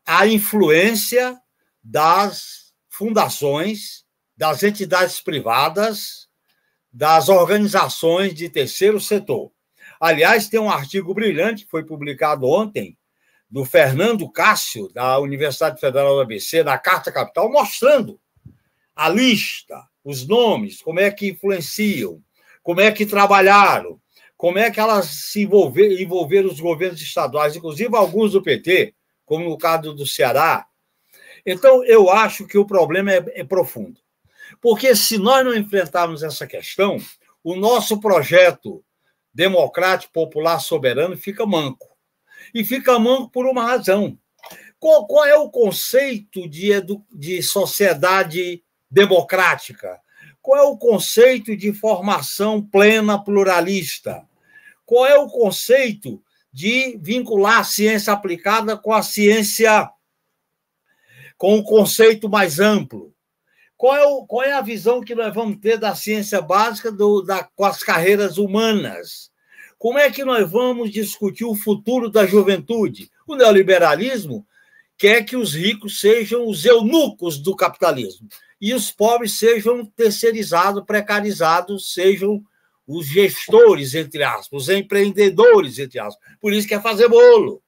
A influência das fundações, das entidades privadas, das organizações de terceiro setor. Aliás, tem um artigo brilhante que foi publicado ontem, do Fernando Cássio, da Universidade Federal do ABC, da Carta Capital, mostrando a lista, os nomes, como é que influenciam, como é que trabalharam, como é que elas se envolveram os governos estaduais, inclusive alguns do PT, como no caso do Ceará. Então, eu acho que o problema é profundo. Porque se nós não enfrentarmos essa questão, o nosso projeto democrático, popular, soberano fica manco. E fica manco por uma razão. Qual é o conceito de sociedade democrática? Qual é o conceito de formação plena pluralista? Qual é o conceito de vincular a ciência aplicada com a ciência, com o conceito mais amplo? Qual é a visão que nós vamos ter da ciência básica com as carreiras humanas? Como é que nós vamos discutir o futuro da juventude? O neoliberalismo quer que os ricos sejam os eunucos do capitalismo e os pobres sejam terceirizados, precarizados, sejam os gestores, entre aspas, os empreendedores, entre aspas. Por isso que é fazer bolo,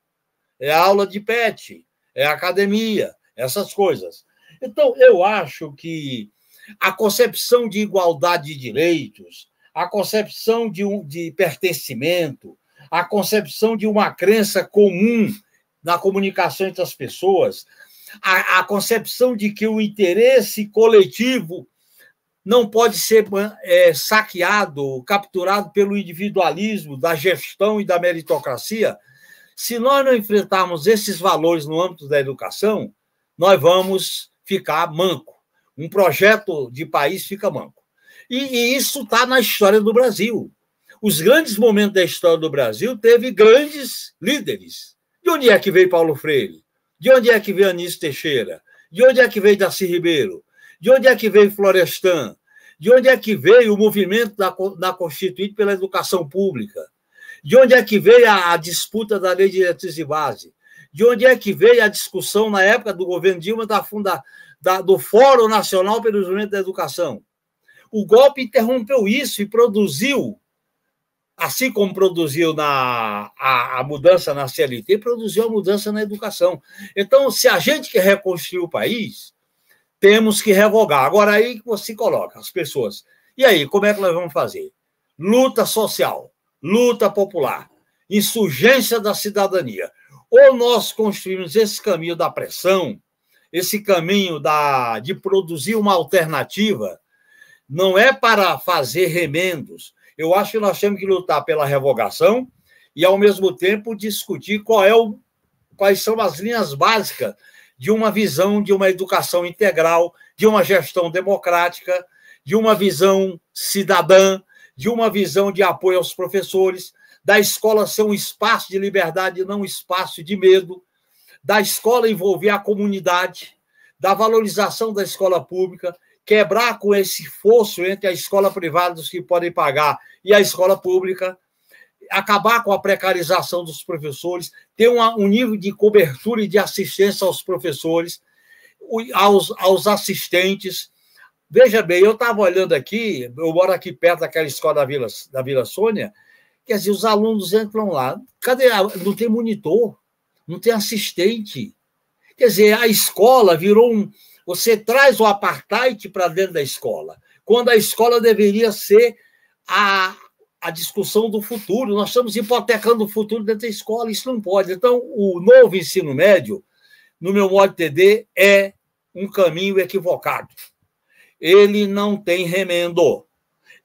é aula de pet, é academia, essas coisas. Então, eu acho que a concepção de igualdade de direitos, a concepção de pertencimento, a concepção de uma crença comum na comunicação entre as pessoas, a concepção de que o interesse coletivo não pode ser saqueado, capturado pelo individualismo da gestão e da meritocracia. Se nós não enfrentarmos esses valores no âmbito da educação, nós vamos ficar manco. Um projeto de país fica manco. E isso está na história do Brasil. Os grandes momentos da história do Brasil teve grandes líderes. De onde é que veio Paulo Freire? De onde é que veio Anísio Teixeira? De onde é que veio Darcy Ribeiro? De onde é que veio Florestan? De onde é que veio o movimento da Constituinte pela educação pública? De onde é que veio a disputa da Lei de Diretriz e Base? De onde é que veio a discussão, na época do governo Dilma, do Fórum Nacional pelo Desenvolvimento da Educação? O golpe interrompeu isso e produziu, assim como produziu a mudança na CLT, produziu a mudança na educação. Então, se a gente quer reconstruir o país, temos que revogar. Agora, aí você coloca as pessoas. E aí, como é que nós vamos fazer? Luta social, luta popular, insurgência da cidadania. Ou nós construímos esse caminho da pressão, esse caminho de produzir uma alternativa, não é para fazer remendos. Eu acho que nós temos que lutar pela revogação e, ao mesmo tempo, discutir quais são as linhas básicas de uma visão de uma educação integral, de uma gestão democrática, de uma visão cidadã, de uma visão de apoio aos professores, da escola ser um espaço de liberdade e não um espaço de medo, da escola envolver a comunidade, da valorização da escola pública, quebrar com esse fosso entre a escola privada, dos que podem pagar, e a escola pública, acabar com a precarização dos professores, ter um nível de cobertura e de assistência aos professores, aos assistentes. Veja bem, eu estava olhando aqui, eu moro aqui perto daquela escola da Vila Sônia, quer dizer, os alunos entram lá, cadê? Não tem monitor, não tem assistente. Quer dizer, a escola virou você traz o apartheid para dentro da escola, quando a escola deveria ser a discussão do futuro. Nós estamos hipotecando o futuro dentro da escola, isso não pode. Então, o novo ensino médio, no meu modo de entender, é um caminho equivocado. Ele não tem remendo.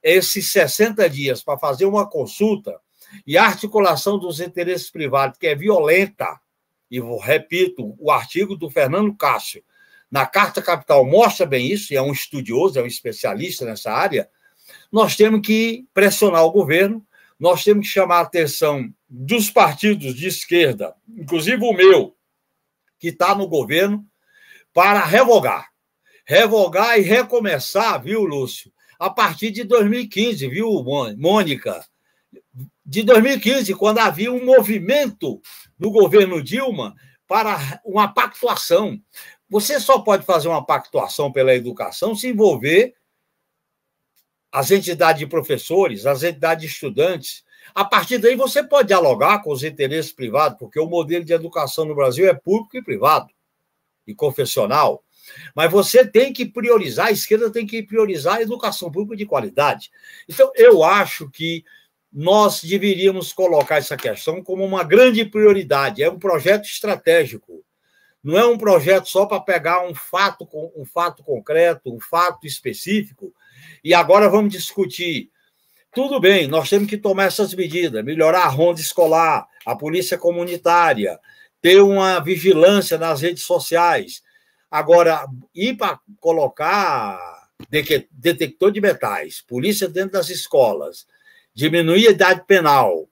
Esses 60 dias para fazer uma consulta e a articulação dos interesses privados, que é violenta, e repito, o artigo do Fernando Cássio, na Carta Capital, mostra bem isso, e é um estudioso, é um especialista nessa área. Nós temos que pressionar o governo, nós temos que chamar a atenção dos partidos de esquerda, inclusive o meu, que está no governo, para revogar. Revogar e recomeçar, viu, Lúcio? A partir de 2015, viu, Mônica? De 2015, quando havia um movimento no governo Dilma para uma pactuação. Você só pode fazer uma pactuação pela educação se envolver as entidades de professores, as entidades de estudantes. A partir daí, você pode dialogar com os interesses privados, porque o modelo de educação no Brasil é público e privado, e confessional. Mas você tem que priorizar, a esquerda tem que priorizar a educação pública de qualidade. Então, eu acho que nós deveríamos colocar essa questão como uma grande prioridade. É um projeto estratégico. Não é um projeto só para pegar um fato concreto, um fato específico, e agora vamos discutir. Tudo bem, nós temos que tomar essas medidas, melhorar a ronda escolar, a polícia comunitária, ter uma vigilância nas redes sociais. Agora, ir para colocar detector de metais, polícia dentro das escolas, diminuir a idade penal,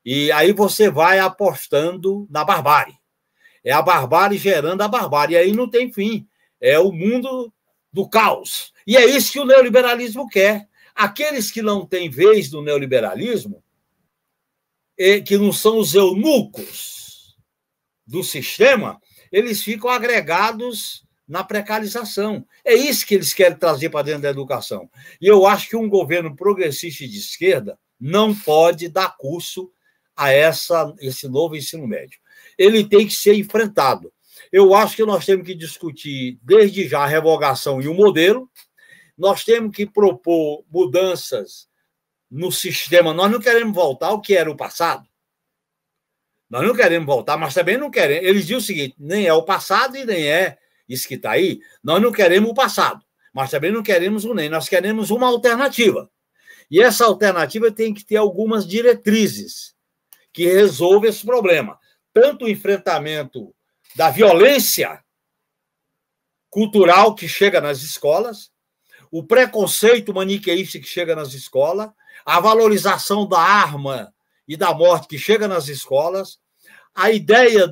E aí você vai apostando na barbárie. É a barbárie gerando a barbárie. E aí não tem fim. É o mundo do caos. E é isso que o neoliberalismo quer. Aqueles que não têm vez no neoliberalismo, que não são os eunucos do sistema, eles ficam agregados na precarização. É isso que eles querem trazer para dentro da educação. E eu acho que um governo progressista de esquerda não pode dar curso a esse novo ensino médio. Ele tem que ser enfrentado. Eu acho que nós temos que discutir desde já a revogação e o modelo, nós temos que propor mudanças no sistema. Nós não queremos voltar ao que era o passado. Nós não queremos voltar, mas também não queremos. Eles dizem o seguinte, nem é o passado e nem é isso que está aí. Nós não queremos o passado, mas também não queremos o nem. Nós queremos uma alternativa. E essa alternativa tem que ter algumas diretrizes que resolvam esse problema. Tanto o enfrentamento da violência cultural que chega nas escolas, o preconceito maniqueísta que chega nas escolas, a valorização da arma e da morte que chega nas escolas, a ideia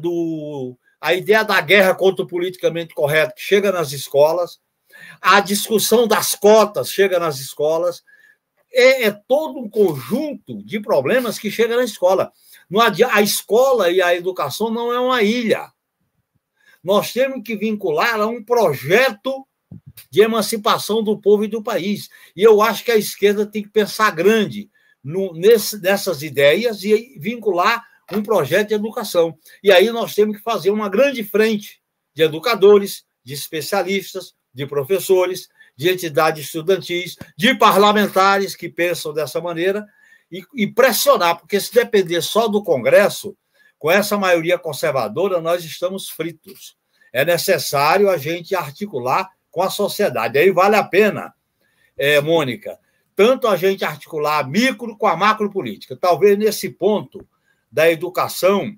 da guerra contra o politicamente correto que chega nas escolas, a discussão das cotas chega nas escolas, é todo um conjunto de problemas que chega na escola. A escola e a educação não é uma ilha. Nós temos que vincular a um projeto de emancipação do povo e do país. E eu acho que a esquerda tem que pensar grande nessas ideias e vincular um projeto de educação. E aí nós temos que fazer uma grande frente de educadores, de especialistas, de professores, de entidades estudantis, de parlamentares que pensam dessa maneira e pressionar, porque se depender só do Congresso, com essa maioria conservadora, nós estamos fritos. É necessário a gente articular com a sociedade. Aí vale a pena, Mônica, tanto a gente articular a micro com a macro política. Talvez nesse ponto da educação,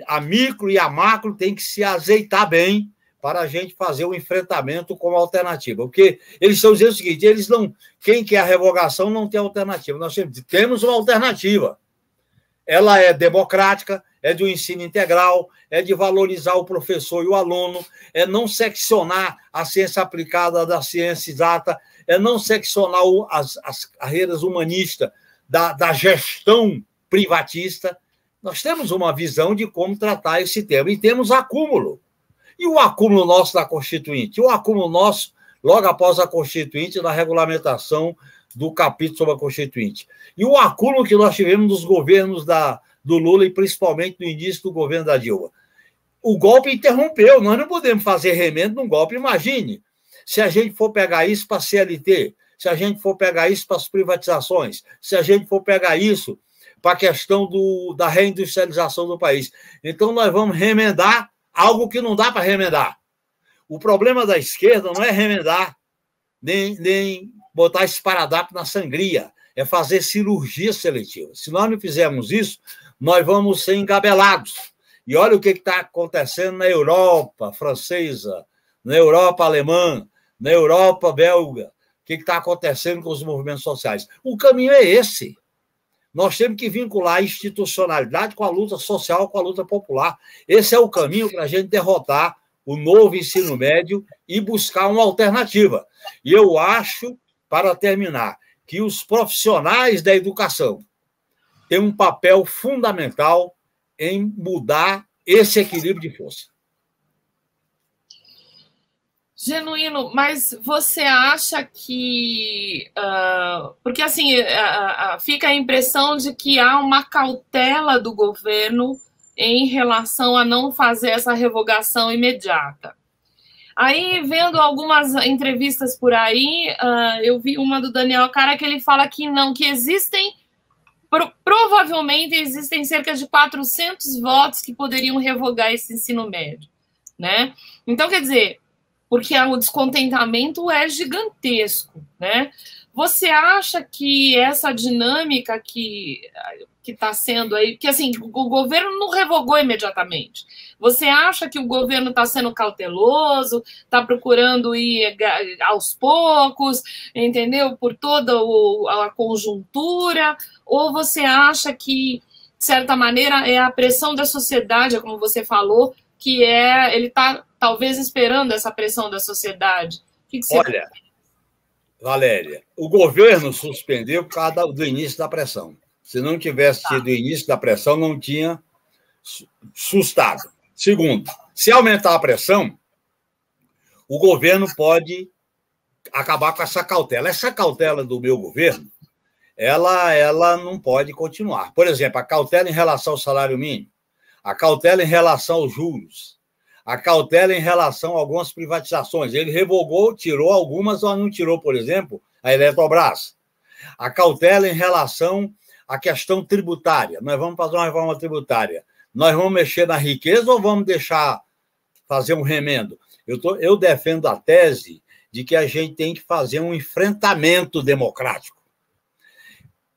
a micro e a macro têm que se azeitar bem para a gente fazer o enfrentamento como alternativa. Porque eles estão dizendo o seguinte, quem quer a revogação não tem alternativa. Nós temos uma alternativa. Ela é democrática, é de um ensino integral, é de valorizar o professor e o aluno, é não seccionar a ciência aplicada da ciência exata, é não seccionar as carreiras humanistas da gestão privatista. Nós temos uma visão de como tratar esse tema e temos acúmulo. E o acúmulo nosso da Constituinte? O acúmulo nosso, logo após a Constituinte, da regulamentação do capítulo sobre a Constituinte. E o acúmulo que nós tivemos nos governos do Lula e principalmente no início do governo da Dilma. O golpe interrompeu, nós não podemos fazer remendo num golpe. Imagine, se a gente for pegar isso para a CLT, se a gente for pegar isso para as privatizações, se a gente for pegar isso para a questão da reindustrialização do país. Então, nós vamos remendar algo que não dá para remendar. O problema da esquerda não é remendar, nem botar esparadrapo na sangria, é fazer cirurgia seletiva. Se nós não fizermos isso, nós vamos ser engabelados. E olha o que está acontecendo na Europa francesa, na Europa alemã, na Europa belga, o que está acontecendo com os movimentos sociais. O caminho é esse. Nós temos que vincular a institucionalidade com a luta social, com a luta popular. Esse é o caminho para a gente derrotar o novo ensino médio e buscar uma alternativa. E eu acho, para terminar, que os profissionais da educação têm um papel fundamental em mudar esse equilíbrio de força.
Genuíno, mas você acha que... porque, assim, fica a impressão de que há uma cautela do governo em relação a não fazer essa revogação imediata. Aí, vendo algumas entrevistas por aí, eu vi uma do Daniel Cara que ele fala que não, que existem... provavelmente existem cerca de 400 votos que poderiam revogar esse ensino médio, né? Então, quer dizer... porque o descontentamento é gigantesco, né? Você acha que essa dinâmica que está sendo aí, que assim, o governo não revogou imediatamente. Você acha que o governo está sendo cauteloso, está procurando ir aos poucos, entendeu? Por toda a conjuntura, ou você acha que de certa maneira, é a pressão da sociedade, como você falou, que ele está talvez esperando essa pressão da sociedade. O que você...
Olha, Valéria, o governo suspendeu por causa do início da pressão. Se não tivesse tido o início da pressão, não tinha sustado. Segundo, se aumentar a pressão, o governo pode acabar com essa cautela. Essa cautela do meu governo, ela não pode continuar. Por exemplo, a cautela em relação ao salário mínimo, a cautela em relação aos juros, a cautela em relação a algumas privatizações. Ele revogou, tirou algumas, ou não tirou, por exemplo, a Eletrobras. A cautela em relação à questão tributária. Nós vamos fazer uma reforma tributária. Nós vamos mexer na riqueza ou vamos deixar fazer um remendo? Eu defendo a tese de que a gente tem que fazer um enfrentamento democrático.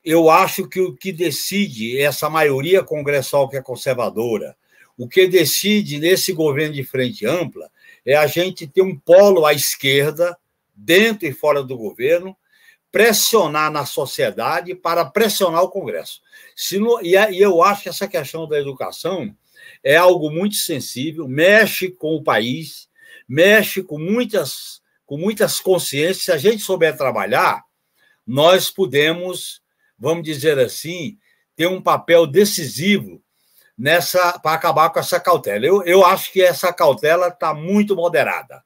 Eu acho que o que decide essa maioria congressual que é conservadora, o que decide nesse governo de frente ampla é a gente ter um polo à esquerda, dentro e fora do governo, pressionar na sociedade para pressionar o Congresso. E eu acho que essa questão da educação é algo muito sensível, mexe com o país, mexe com muitas consciências. Se a gente souber trabalhar, nós podemos, vamos dizer assim, ter um papel decisivo para acabar com essa cautela. Eu acho que essa cautela está muito moderada.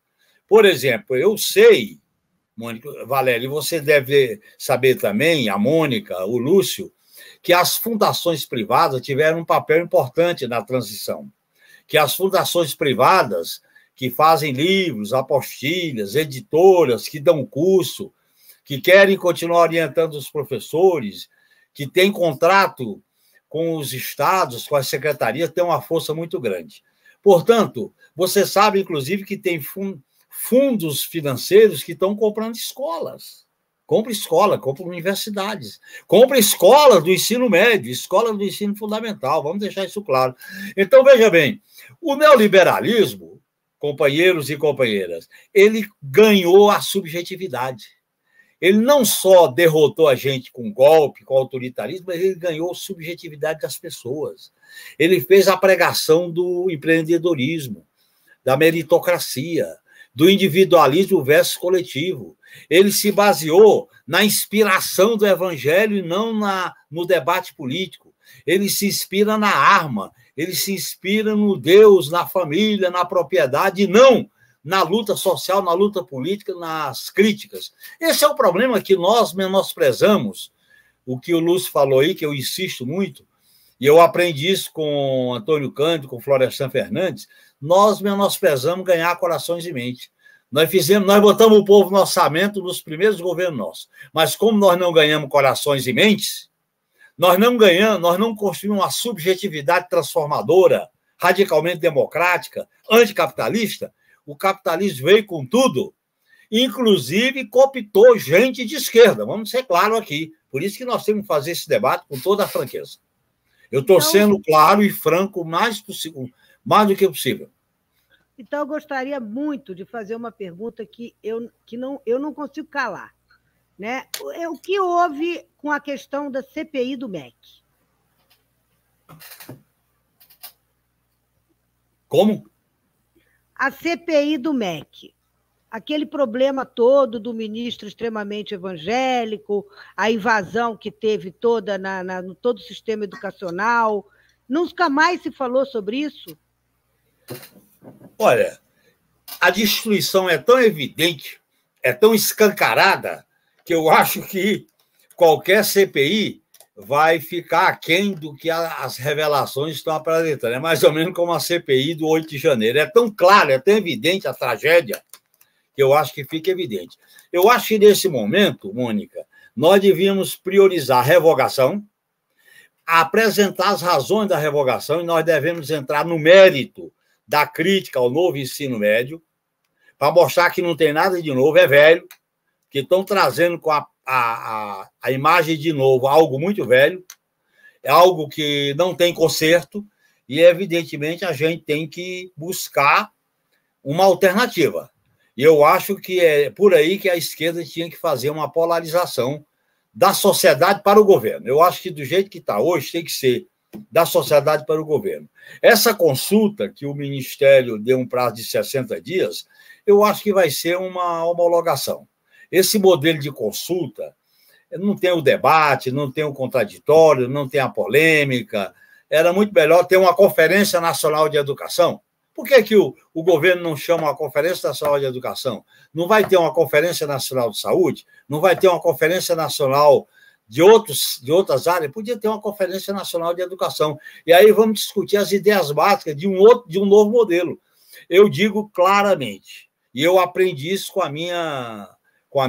Por exemplo, eu sei, Mônica, Valéria, você deve saber também, a Mônica, o Lúcio, que as fundações privadas tiveram um papel importante na transição, que as fundações privadas que fazem livros, apostilhas, editoras, que dão curso, que querem continuar orientando os professores, que têm contrato com os estados, com as secretarias, têm uma força muito grande. Portanto, você sabe, inclusive, que tem fundos financeiros que estão comprando escolas. Compra escola, compra universidades, compra escola do ensino médio, escola do ensino fundamental, vamos deixar isso claro. Então, veja bem, o neoliberalismo, companheiros e companheiras, ele ganhou a subjetividade. Ele não só derrotou a gente com golpe, com autoritarismo, mas ele ganhou a subjetividade das pessoas. Ele fez a pregação do empreendedorismo, da meritocracia, do individualismo versus coletivo. Ele se baseou na inspiração do evangelho e não no debate político. Ele se inspira na arma, ele se inspira no Deus, na família, na propriedade, e não na luta social, na luta política, nas críticas. Esse é o problema que nós menosprezamos, o que o Lúcio falou aí, que eu insisto muito, e eu aprendi isso com Antônio Cândido, com Florestan Fernandes, nós menosprezamos ganhar corações e mente. Nós botamos o povo no orçamento nos primeiros governos nossos, mas como nós não ganhamos corações e mentes, nós não construímos uma subjetividade transformadora, radicalmente democrática, anticapitalista. O capitalismo veio com tudo, inclusive cooptou gente de esquerda, vamos ser claros aqui. Por isso que nós temos que fazer esse debate com toda a franqueza. Eu estou sendo claro e franco mais do que possível.
Então, eu gostaria muito de fazer uma pergunta que eu não consigo calar. Né? O que houve com a questão da CPI do MEC?
Como?
A CPI do MEC. Aquele problema todo do ministro extremamente evangélico, a invasão que teve toda no todo o sistema educacional. Nunca mais se falou sobre isso?
Olha, a destruição é tão evidente, é tão escancarada, que eu acho que qualquer CPI vai ficar aquém do que as revelações estão apresentando. É mais ou menos como a CPI do 8 de janeiro. É tão claro, é tão evidente a tragédia, que eu acho que fica evidente. Eu acho que, nesse momento, Mônica, nós devíamos priorizar a revogação, apresentar as razões da revogação, e nós devemos entrar no mérito da crítica ao novo ensino médio, para mostrar que não tem nada de novo, é velho, que estão trazendo com a imagem de novo algo muito velho, é algo que não tem conserto, e, evidentemente, a gente tem que buscar uma alternativa. E eu acho que é por aí que a esquerda tinha que fazer uma polarização da sociedade para o governo. Eu acho que, do jeito que está hoje, tem que ser da sociedade para o governo. Essa consulta, que o Ministério deu um prazo de 60 dias, eu acho que vai ser uma homologação. Esse modelo de consulta não tem o debate, não tem o contraditório, não tem a polêmica. Era muito melhor ter uma Conferência Nacional de Educação. Por que o governo não chama uma Conferência Nacional de Educação? Não vai ter uma Conferência Nacional de Saúde? Não vai ter uma Conferência Nacional de outras áreas? Podia ter uma Conferência Nacional de Educação. E aí vamos discutir as ideias básicas de um novo modelo. Eu digo claramente, e eu aprendi isso com a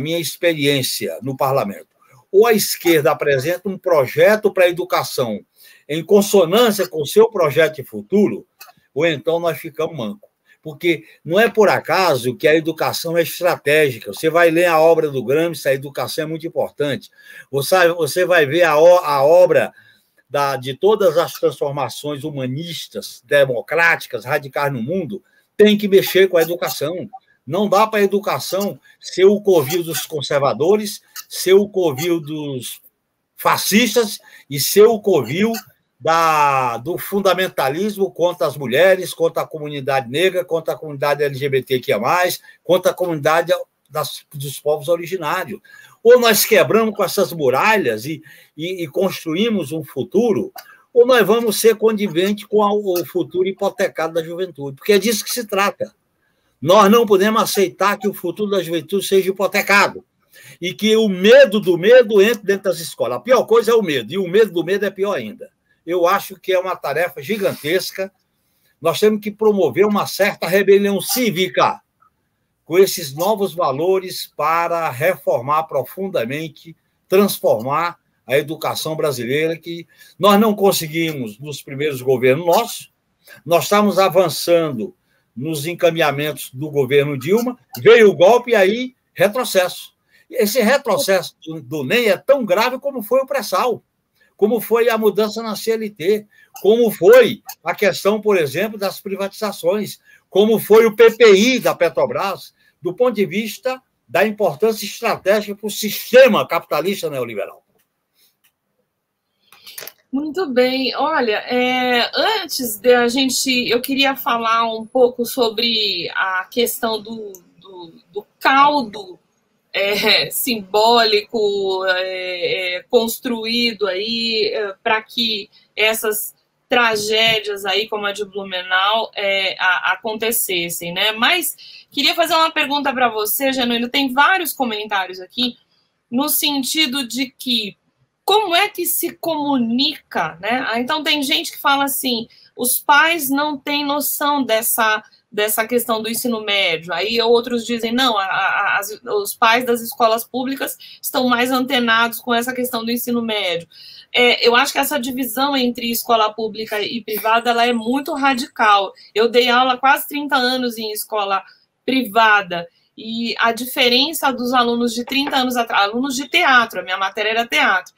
minha experiência no parlamento. Ou a esquerda apresenta um projeto para a educação em consonância com o seu projeto de futuro, ou então nós ficamos mancos. Porque não é por acaso que a educação é estratégica. Você vai ler a obra do Gramsci, a educação é muito importante. Você vai ver a obra de todas as transformações humanistas, democráticas, radicais no mundo, tem que mexer com a educação. Não dá para a educação ser o covil dos conservadores, ser o covil dos fascistas e ser o covil do fundamentalismo contra as mulheres, contra a comunidade negra, contra a comunidade LGBTQIA+, contra a comunidade dos povos originários. Ou nós quebramos com essas muralhas e construímos um futuro, ou nós vamos ser coniventes com o futuro hipotecado da juventude, porque é disso que se trata. Nós não podemos aceitar que o futuro da juventude seja hipotecado e que o medo do medo entre dentro das escolas. A pior coisa é o medo, e o medo do medo é pior ainda. Eu acho que é uma tarefa gigantesca. Nós temos que promover uma certa rebelião cívica com esses novos valores para reformar profundamente, transformar a educação brasileira, que nós não conseguimos nos primeiros governos nossos. Nós estamos avançando nos encaminhamentos do governo Dilma, veio o golpe e aí retrocesso. Esse retrocesso do NEM é tão grave como foi o pré-sal, como foi a mudança na CLT, como foi a questão, por exemplo, das privatizações, como foi o PPI da Petrobras, do ponto de vista da importância estratégica para o sistema capitalista neoliberal.
Muito bem. Olha, antes de a gente... Eu queria falar um pouco sobre a questão do caldo simbólico construído aí para que essas tragédias aí, como a de Blumenau, acontecessem, né? Mas queria fazer uma pergunta para você, Genuíno. Tem vários comentários aqui no sentido de que como é que se comunica, né? Então tem gente que fala assim, os pais não têm noção dessa questão do ensino médio. Aí outros dizem, não, os pais das escolas públicas estão mais antenados com essa questão do ensino médio. Eu acho que essa divisão entre escola pública e privada ela é muito radical. Eu dei aula há quase 30 anos em escola privada, e a diferença dos alunos de 30 anos atrás, alunos de teatro, a minha matéria era teatro,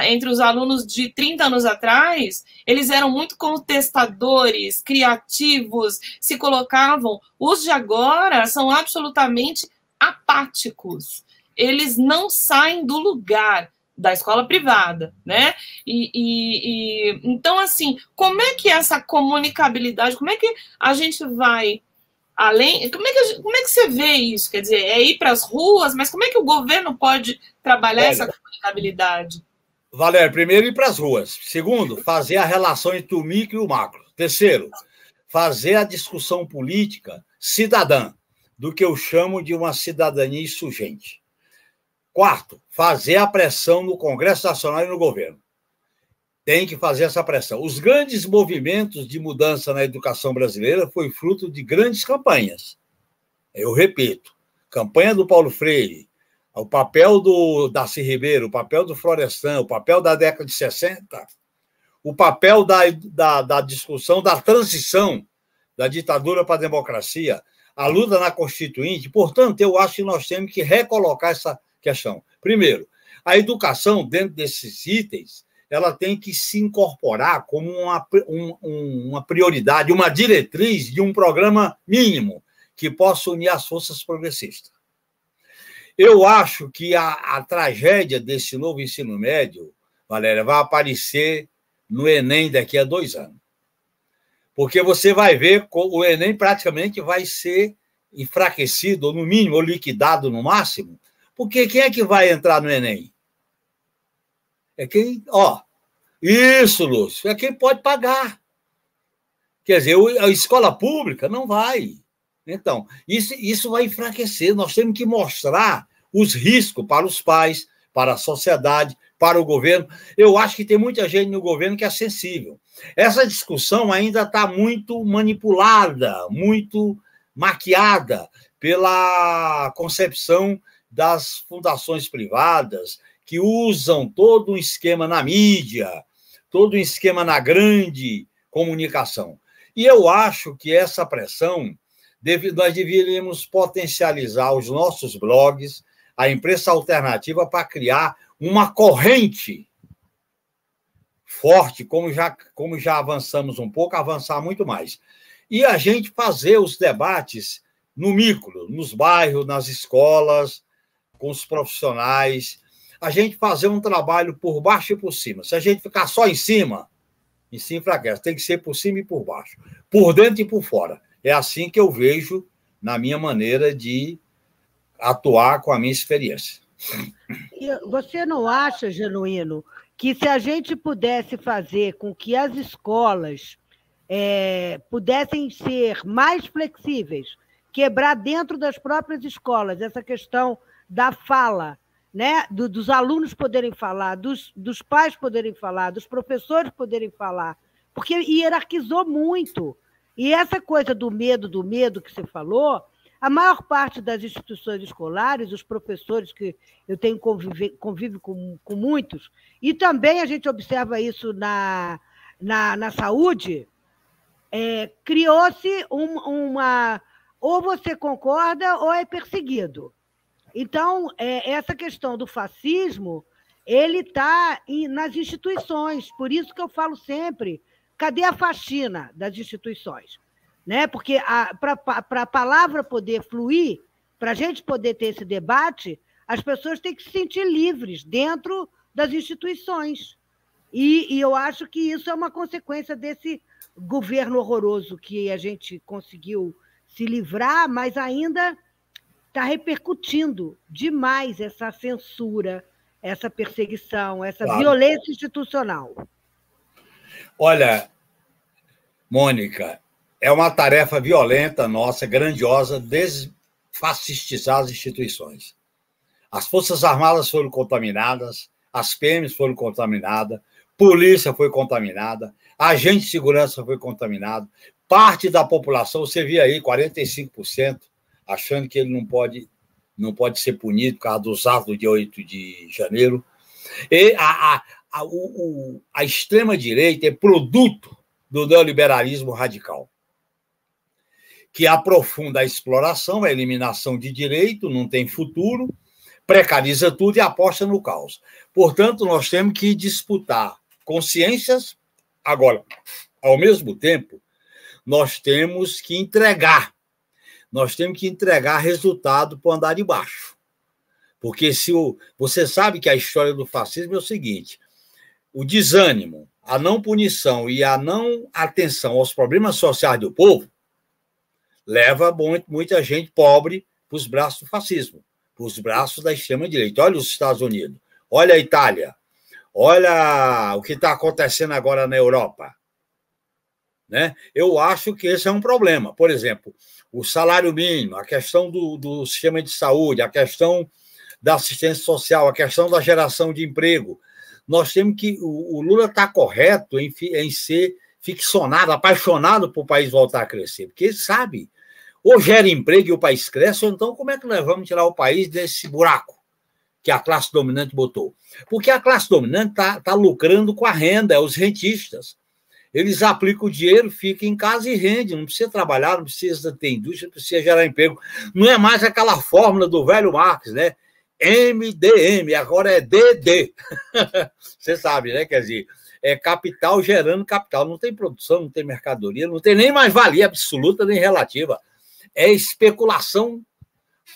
entre os alunos de 30 anos atrás, eles eram muito contestadores, criativos, se colocavam. Os de agora são absolutamente apáticos. Eles não saem do lugar da escola privada, né? Então, assim, como é que essa comunicabilidade, como é que a gente vai... como é que você vê isso? Quer dizer, é ir para as ruas, mas como é que o governo pode trabalhar essa comunicabilidade?
Valério, primeiro, ir para as ruas. Segundo, fazer a relação entre o micro e o macro. Terceiro, fazer a discussão política cidadã, do que eu chamo de uma cidadania insurgente. Quarto, fazer a pressão no Congresso Nacional e no governo. Tem que fazer essa pressão. Os grandes movimentos de mudança na educação brasileira foi fruto de grandes campanhas. Eu repito, campanha do Paulo Freire, o papel do Darcy Ribeiro, o papel do Florestan, o papel da década de 60, o papel da discussão da transição da ditadura para a democracia, a luta na Constituinte. Portanto, eu acho que nós temos que recolocar essa questão. Primeiro, a educação, dentro desses itens, ela tem que se incorporar como uma prioridade, uma diretriz de um programa mínimo que possa unir as forças progressistas. Eu acho que a tragédia desse novo ensino médio, Valéria, vai aparecer no Enem daqui a 2 anos. Porque você vai ver que o Enem praticamente vai ser enfraquecido, ou no mínimo, ou liquidado no máximo. Porque quem é que vai entrar no Enem? É quem... Isso, Lúcio, é quem pode pagar. Quer dizer, a escola pública não vai. Então, isso vai enfraquecer. Nós temos que mostrar os riscos para os pais, para a sociedade, para o governo. Eu acho que tem muita gente no governo que é sensível. Essa discussão ainda está muito manipulada, muito maquiada pela concepção das fundações privadas, que usam todo um esquema na mídia, todo um esquema na grande comunicação. E eu acho que essa pressão, nós deveríamos potencializar os nossos blogs, a imprensa alternativa, para criar uma corrente forte, como já avançamos um pouco, avançar muito mais. E a gente fazer os debates no micro, nos bairros, nas escolas, com os profissionais, a gente fazer um trabalho por baixo e por cima. Se a gente ficar só em cima enfraquece. Tem que ser por cima e por baixo, por dentro e por fora. É assim que eu vejo na minha maneira de atuar com a minha experiência.
Você não acha, Genuíno, que se a gente pudesse fazer com que as escolas pudessem ser mais flexíveis, quebrar dentro das próprias escolas essa questão da fala, né? Dos alunos poderem falar, dos pais poderem falar, dos professores poderem falar, porque hierarquizou muito. E essa coisa do medo que você falou, a maior parte das instituições escolares, os professores, que eu tenho convívio com muitos, e também a gente observa isso na saúde, criou-se uma... Ou você concorda ou é perseguido. Então, essa questão do fascismo, ele está nas instituições. Por isso que eu falo sempre, cadê a faxina das instituições? Né? Porque para a palavra poder fluir, para a gente poder ter esse debate, as pessoas têm que se sentir livres dentro das instituições. E eu acho que isso é uma consequência desse governo horroroso que a gente conseguiu se livrar, mas ainda está repercutindo demais essa censura, essa perseguição, essa violência institucional.
Olha, Mônica, é uma tarefa violenta nossa, grandiosa, desfascistizar as instituições. As Forças Armadas foram contaminadas, as PMs foram contaminadas, polícia foi contaminada, agente de segurança foi contaminado, parte da população, você via aí, 45%, achando que ele não pode ser punido por causa dos atos do dia 8 de janeiro. E a extrema-direita é produto do neoliberalismo radical, que aprofunda a exploração, a eliminação de direito, não tem futuro, precariza tudo e aposta no caos. Portanto, nós temos que disputar consciências. Agora, ao mesmo tempo, nós temos que entregar resultado para o andar de baixo. Porque você sabe que a história do fascismo é o seguinte: o desânimo, a não punição e a não atenção aos problemas sociais do povo leva muita gente pobre para os braços do fascismo, para os braços da extrema-direita. Olha os Estados Unidos, olha a Itália, olha o que está acontecendo agora na Europa. Né? Eu acho que esse é um problema. Por exemplo, o salário mínimo, a questão do sistema de saúde, a questão da assistência social, a questão da geração de emprego. Nós temos que... O Lula está correto em ser ficcionado, apaixonado por o país voltar a crescer, porque ele sabe, ou gera emprego e o país cresce, ou então como é que nós vamos tirar o país desse buraco que a classe dominante botou? Porque a classe dominante está lucrando com a renda, os rentistas. Eles aplicam o dinheiro, ficam em casa e rendem. Não precisa trabalhar, não precisa ter indústria, não precisa gerar emprego. Não é mais aquela fórmula do velho Marx, né? MDM, agora é DD. Você sabe, né? Quer dizer, é capital gerando capital. Não tem produção, não tem mercadoria, não tem nem mais-valia absoluta nem relativa. É especulação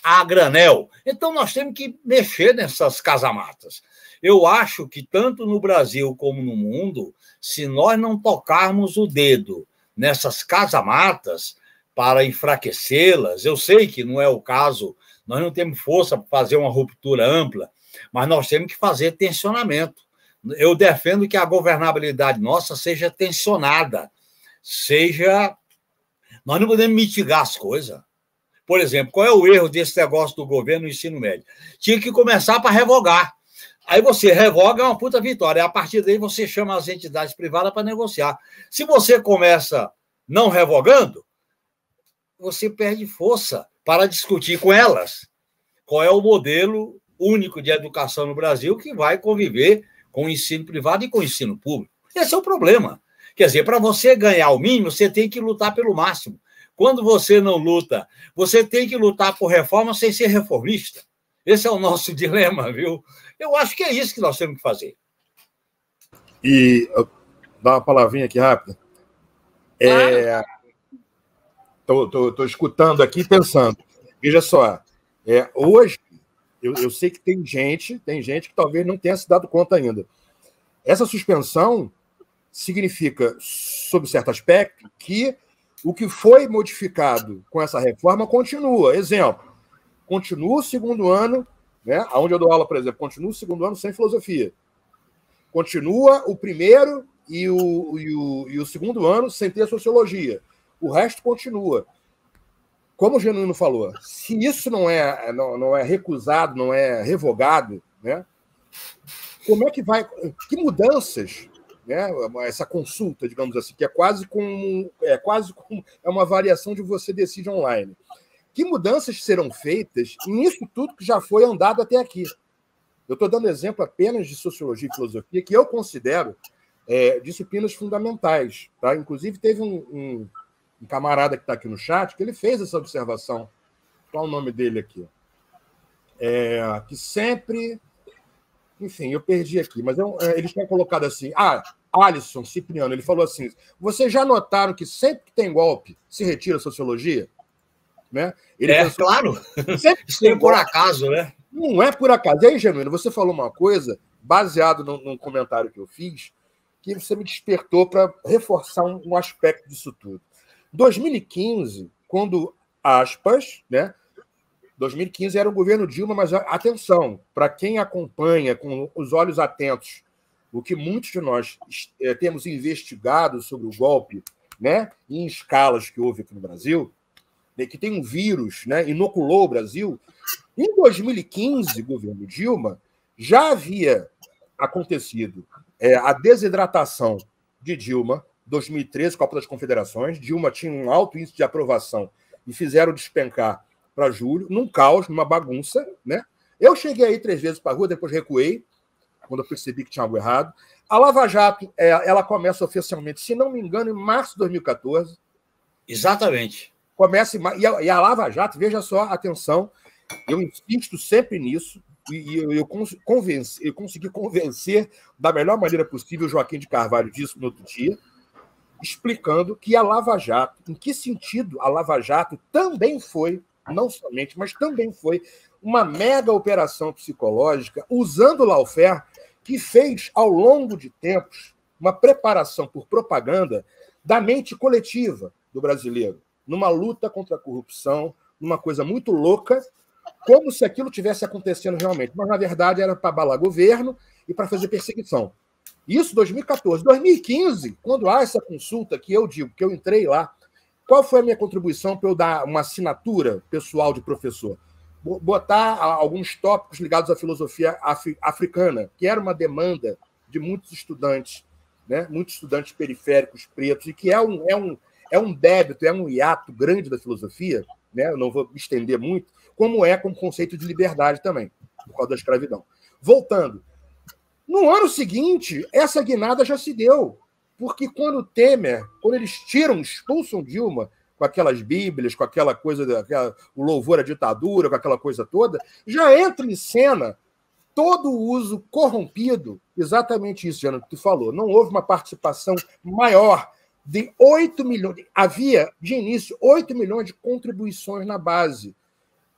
a granel. Então, nós temos que mexer nessas casamatas. Eu acho que tanto no Brasil como no mundo, se nós não tocarmos o dedo nessas casamatas para enfraquecê-las, eu sei que não é o caso, nós não temos força para fazer uma ruptura ampla, mas nós temos que fazer tensionamento. Eu defendo que a governabilidade nossa seja tensionada, nós não podemos mitigar as coisas. Por exemplo, qual é o erro desse negócio do governo no ensino médio? Tinha que começar para revogar. Aí você revoga, é uma puta vitória. A partir daí você chama as entidades privadas para negociar. Se você começa não revogando, você perde força para discutir com elas qual é o modelo único de educação no Brasil que vai conviver com o ensino privado e com o ensino público. Esse é o problema. Quer dizer, para você ganhar o mínimo, você tem que lutar pelo máximo. Quando você não luta, você tem que lutar por reforma sem ser reformista. Esse é o nosso dilema, viu? Eu acho que é isso que nós temos que fazer.
E dá uma palavrinha aqui rápida. Estou escutando aqui e pensando. Veja só, hoje eu sei que tem gente que talvez não tenha se dado conta ainda. Essa suspensão significa, sob certo aspecto, que o que foi modificado com essa reforma continua. Exemplo, continua o segundo ano, né? Onde eu dou aula, por exemplo, continua o segundo ano sem filosofia. Continua o primeiro e o segundo ano sem ter sociologia. O resto continua. Como o Genuíno falou, se isso não é recusado, não é revogado, né? Como é que vai... Que mudanças, né? Essa consulta, digamos assim, que é quase como uma variação de você decide online. Que mudanças serão feitas nisso tudo que já foi andado até aqui? Eu estou dando exemplo apenas de sociologia e filosofia, que eu considero disciplinas fundamentais. Tá? Inclusive, teve um camarada que está aqui no chat que ele fez essa observação. Qual é o nome dele aqui? Que sempre... Enfim, eu perdi aqui, mas eles tinham colocado assim... Alisson Cipriano, ele falou assim, vocês já notaram que sempre que tem golpe se retira a sociologia? Né?
Claro. Isso é por acaso, né?
Não é por acaso. E aí, Genuíno, você falou uma coisa, baseado num comentário que eu fiz, que você me despertou para reforçar um aspecto disso tudo. 2015, quando aspas, né? 2015 era o governo Dilma, mas atenção, para quem acompanha com os olhos atentos o que muitos de nós temos investigado sobre o golpe, né, em escalas que houve aqui no Brasil, né, que tem um vírus, né, inoculou o Brasil. Em 2015, governo Dilma, já havia acontecido a desidratação de Dilma, 2013, Copa das Confederações. Dilma tinha um alto índice de aprovação e fizeram despencar para julho, num caos, numa bagunça, né? Eu cheguei aí 3 vezes para a rua, depois recuei, quando eu percebi que tinha algo errado. A Lava Jato, ela começa oficialmente, se não me engano, em março de 2014.
Exatamente.
Começa e a Lava Jato, veja só, atenção, eu insisto sempre nisso, e eu consegui convencer da melhor maneira possível o Joaquim de Carvalho disso no outro dia, explicando que a Lava Jato, em que sentido a Lava Jato também foi, não somente, mas também foi uma mega operação psicológica, usando o lawfare, que fez, ao longo de tempos, uma preparação por propaganda da mente coletiva do brasileiro, numa luta contra a corrupção, numa coisa muito louca, como se aquilo tivesse acontecendo realmente. Mas, na verdade, era para abalar governo e para fazer perseguição. Isso 2014. 2015, quando há essa consulta, que eu digo, que eu entrei lá, qual foi a minha contribuição para eu dar uma assinatura pessoal de professor? Botar alguns tópicos ligados à filosofia africana, que era uma demanda de muitos estudantes, né? Muitos estudantes periféricos pretos, e que é um débito, é um hiato grande da filosofia, né? Eu não vou me estender muito, como é com o conceito de liberdade também, por causa da escravidão. Voltando, no ano seguinte, essa guinada já se deu, porque quando Temer, quando eles expulsam Dilma, com aquelas bíblias, com aquela coisa, o louvor à ditadura, com aquela coisa toda, já entra em cena todo o uso corrompido, exatamente isso, Jana, que tu falou. Não houve uma participação maior de 8 milhões. Havia, de início, 8 milhões de contribuições na base.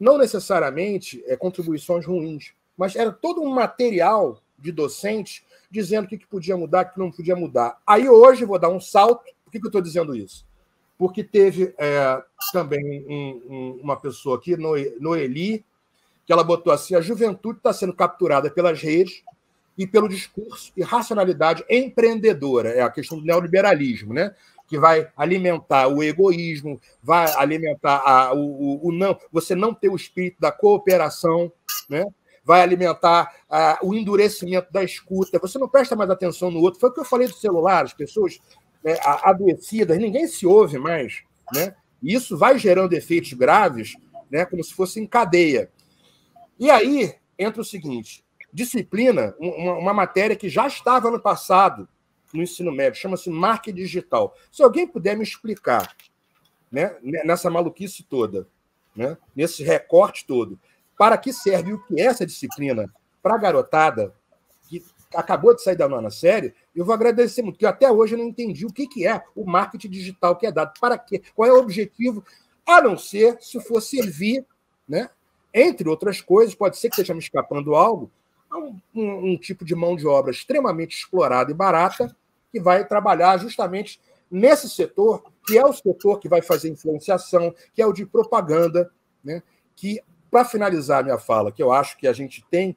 Não necessariamente contribuições ruins, mas era todo um material de docentes dizendo o que podia mudar, o que não podia mudar. Aí hoje vou dar um salto. Por que eu estou dizendo isso? Porque teve também uma pessoa aqui, Noeli, que ela botou assim: a juventude está sendo capturada pelas redes e pelo discurso e racionalidade empreendedora. É a questão do neoliberalismo, né? Que vai alimentar o egoísmo, vai alimentar você não ter o espírito da cooperação, né? Vai alimentar o endurecimento da escuta. Você não presta mais atenção no outro. Foi o que eu falei do celular, as pessoas adoecidas, ninguém se ouve mais, né? E isso vai gerando efeitos graves, né? Como se fosse em cadeia. E aí entra o seguinte: disciplina, uma matéria que já estava no passado no ensino médio, chama-se marketing digital. Se alguém puder me explicar, né, nessa maluquice toda, né, nesse recorte todo, para que serve o que é essa disciplina para a garotada que acabou de sair da 9ª série, eu vou agradecer muito, porque até hoje eu não entendi o que é o marketing digital que é dado. Para quê? Qual é o objetivo? A não ser se for servir, né, entre outras coisas, pode ser que esteja me escapando algo, um tipo de mão de obra extremamente explorada e barata, que vai trabalhar justamente nesse setor, que é o setor que vai fazer influenciação, que é o de propaganda, né? Que, para finalizar a minha fala, que eu acho que a gente tem,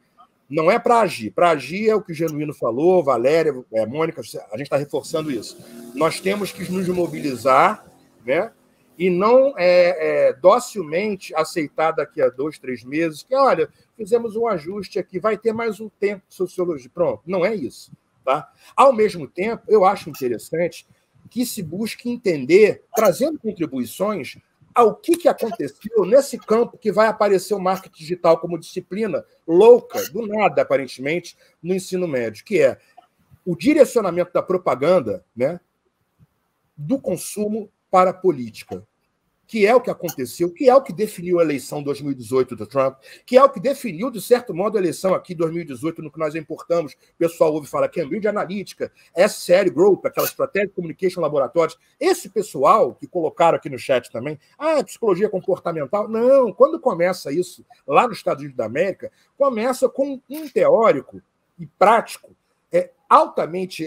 não é para agir. Para agir é o que o Genuíno falou, Valéria, Mônica, a gente está reforçando isso. Nós temos que nos mobilizar, né? E não docilmente aceitar daqui a 2, 3 meses que, olha, fizemos um ajuste aqui, vai ter mais um tempo de sociologia. Pronto, não é isso. Tá? Ao mesmo tempo, eu acho interessante que se busque entender, trazendo contribuições, ao que aconteceu nesse campo que vai aparecer o marketing digital como disciplina louca, do nada, aparentemente, no ensino médio, que é o direcionamento da propaganda, né, do consumo para a política, que é o que aconteceu, que é o que definiu a eleição 2018 do Trump, que é o que definiu, de certo modo, a eleição aqui 2018, no que nós importamos. O pessoal ouve falar Cambridge Analytica, SCL Group, aquela Strategic Communication Laboratórios. Esse pessoal que colocaram aqui no chat também, psicologia comportamental. Não, quando começa isso, lá nos Estados Unidos da América, começa com um teórico e prático, altamente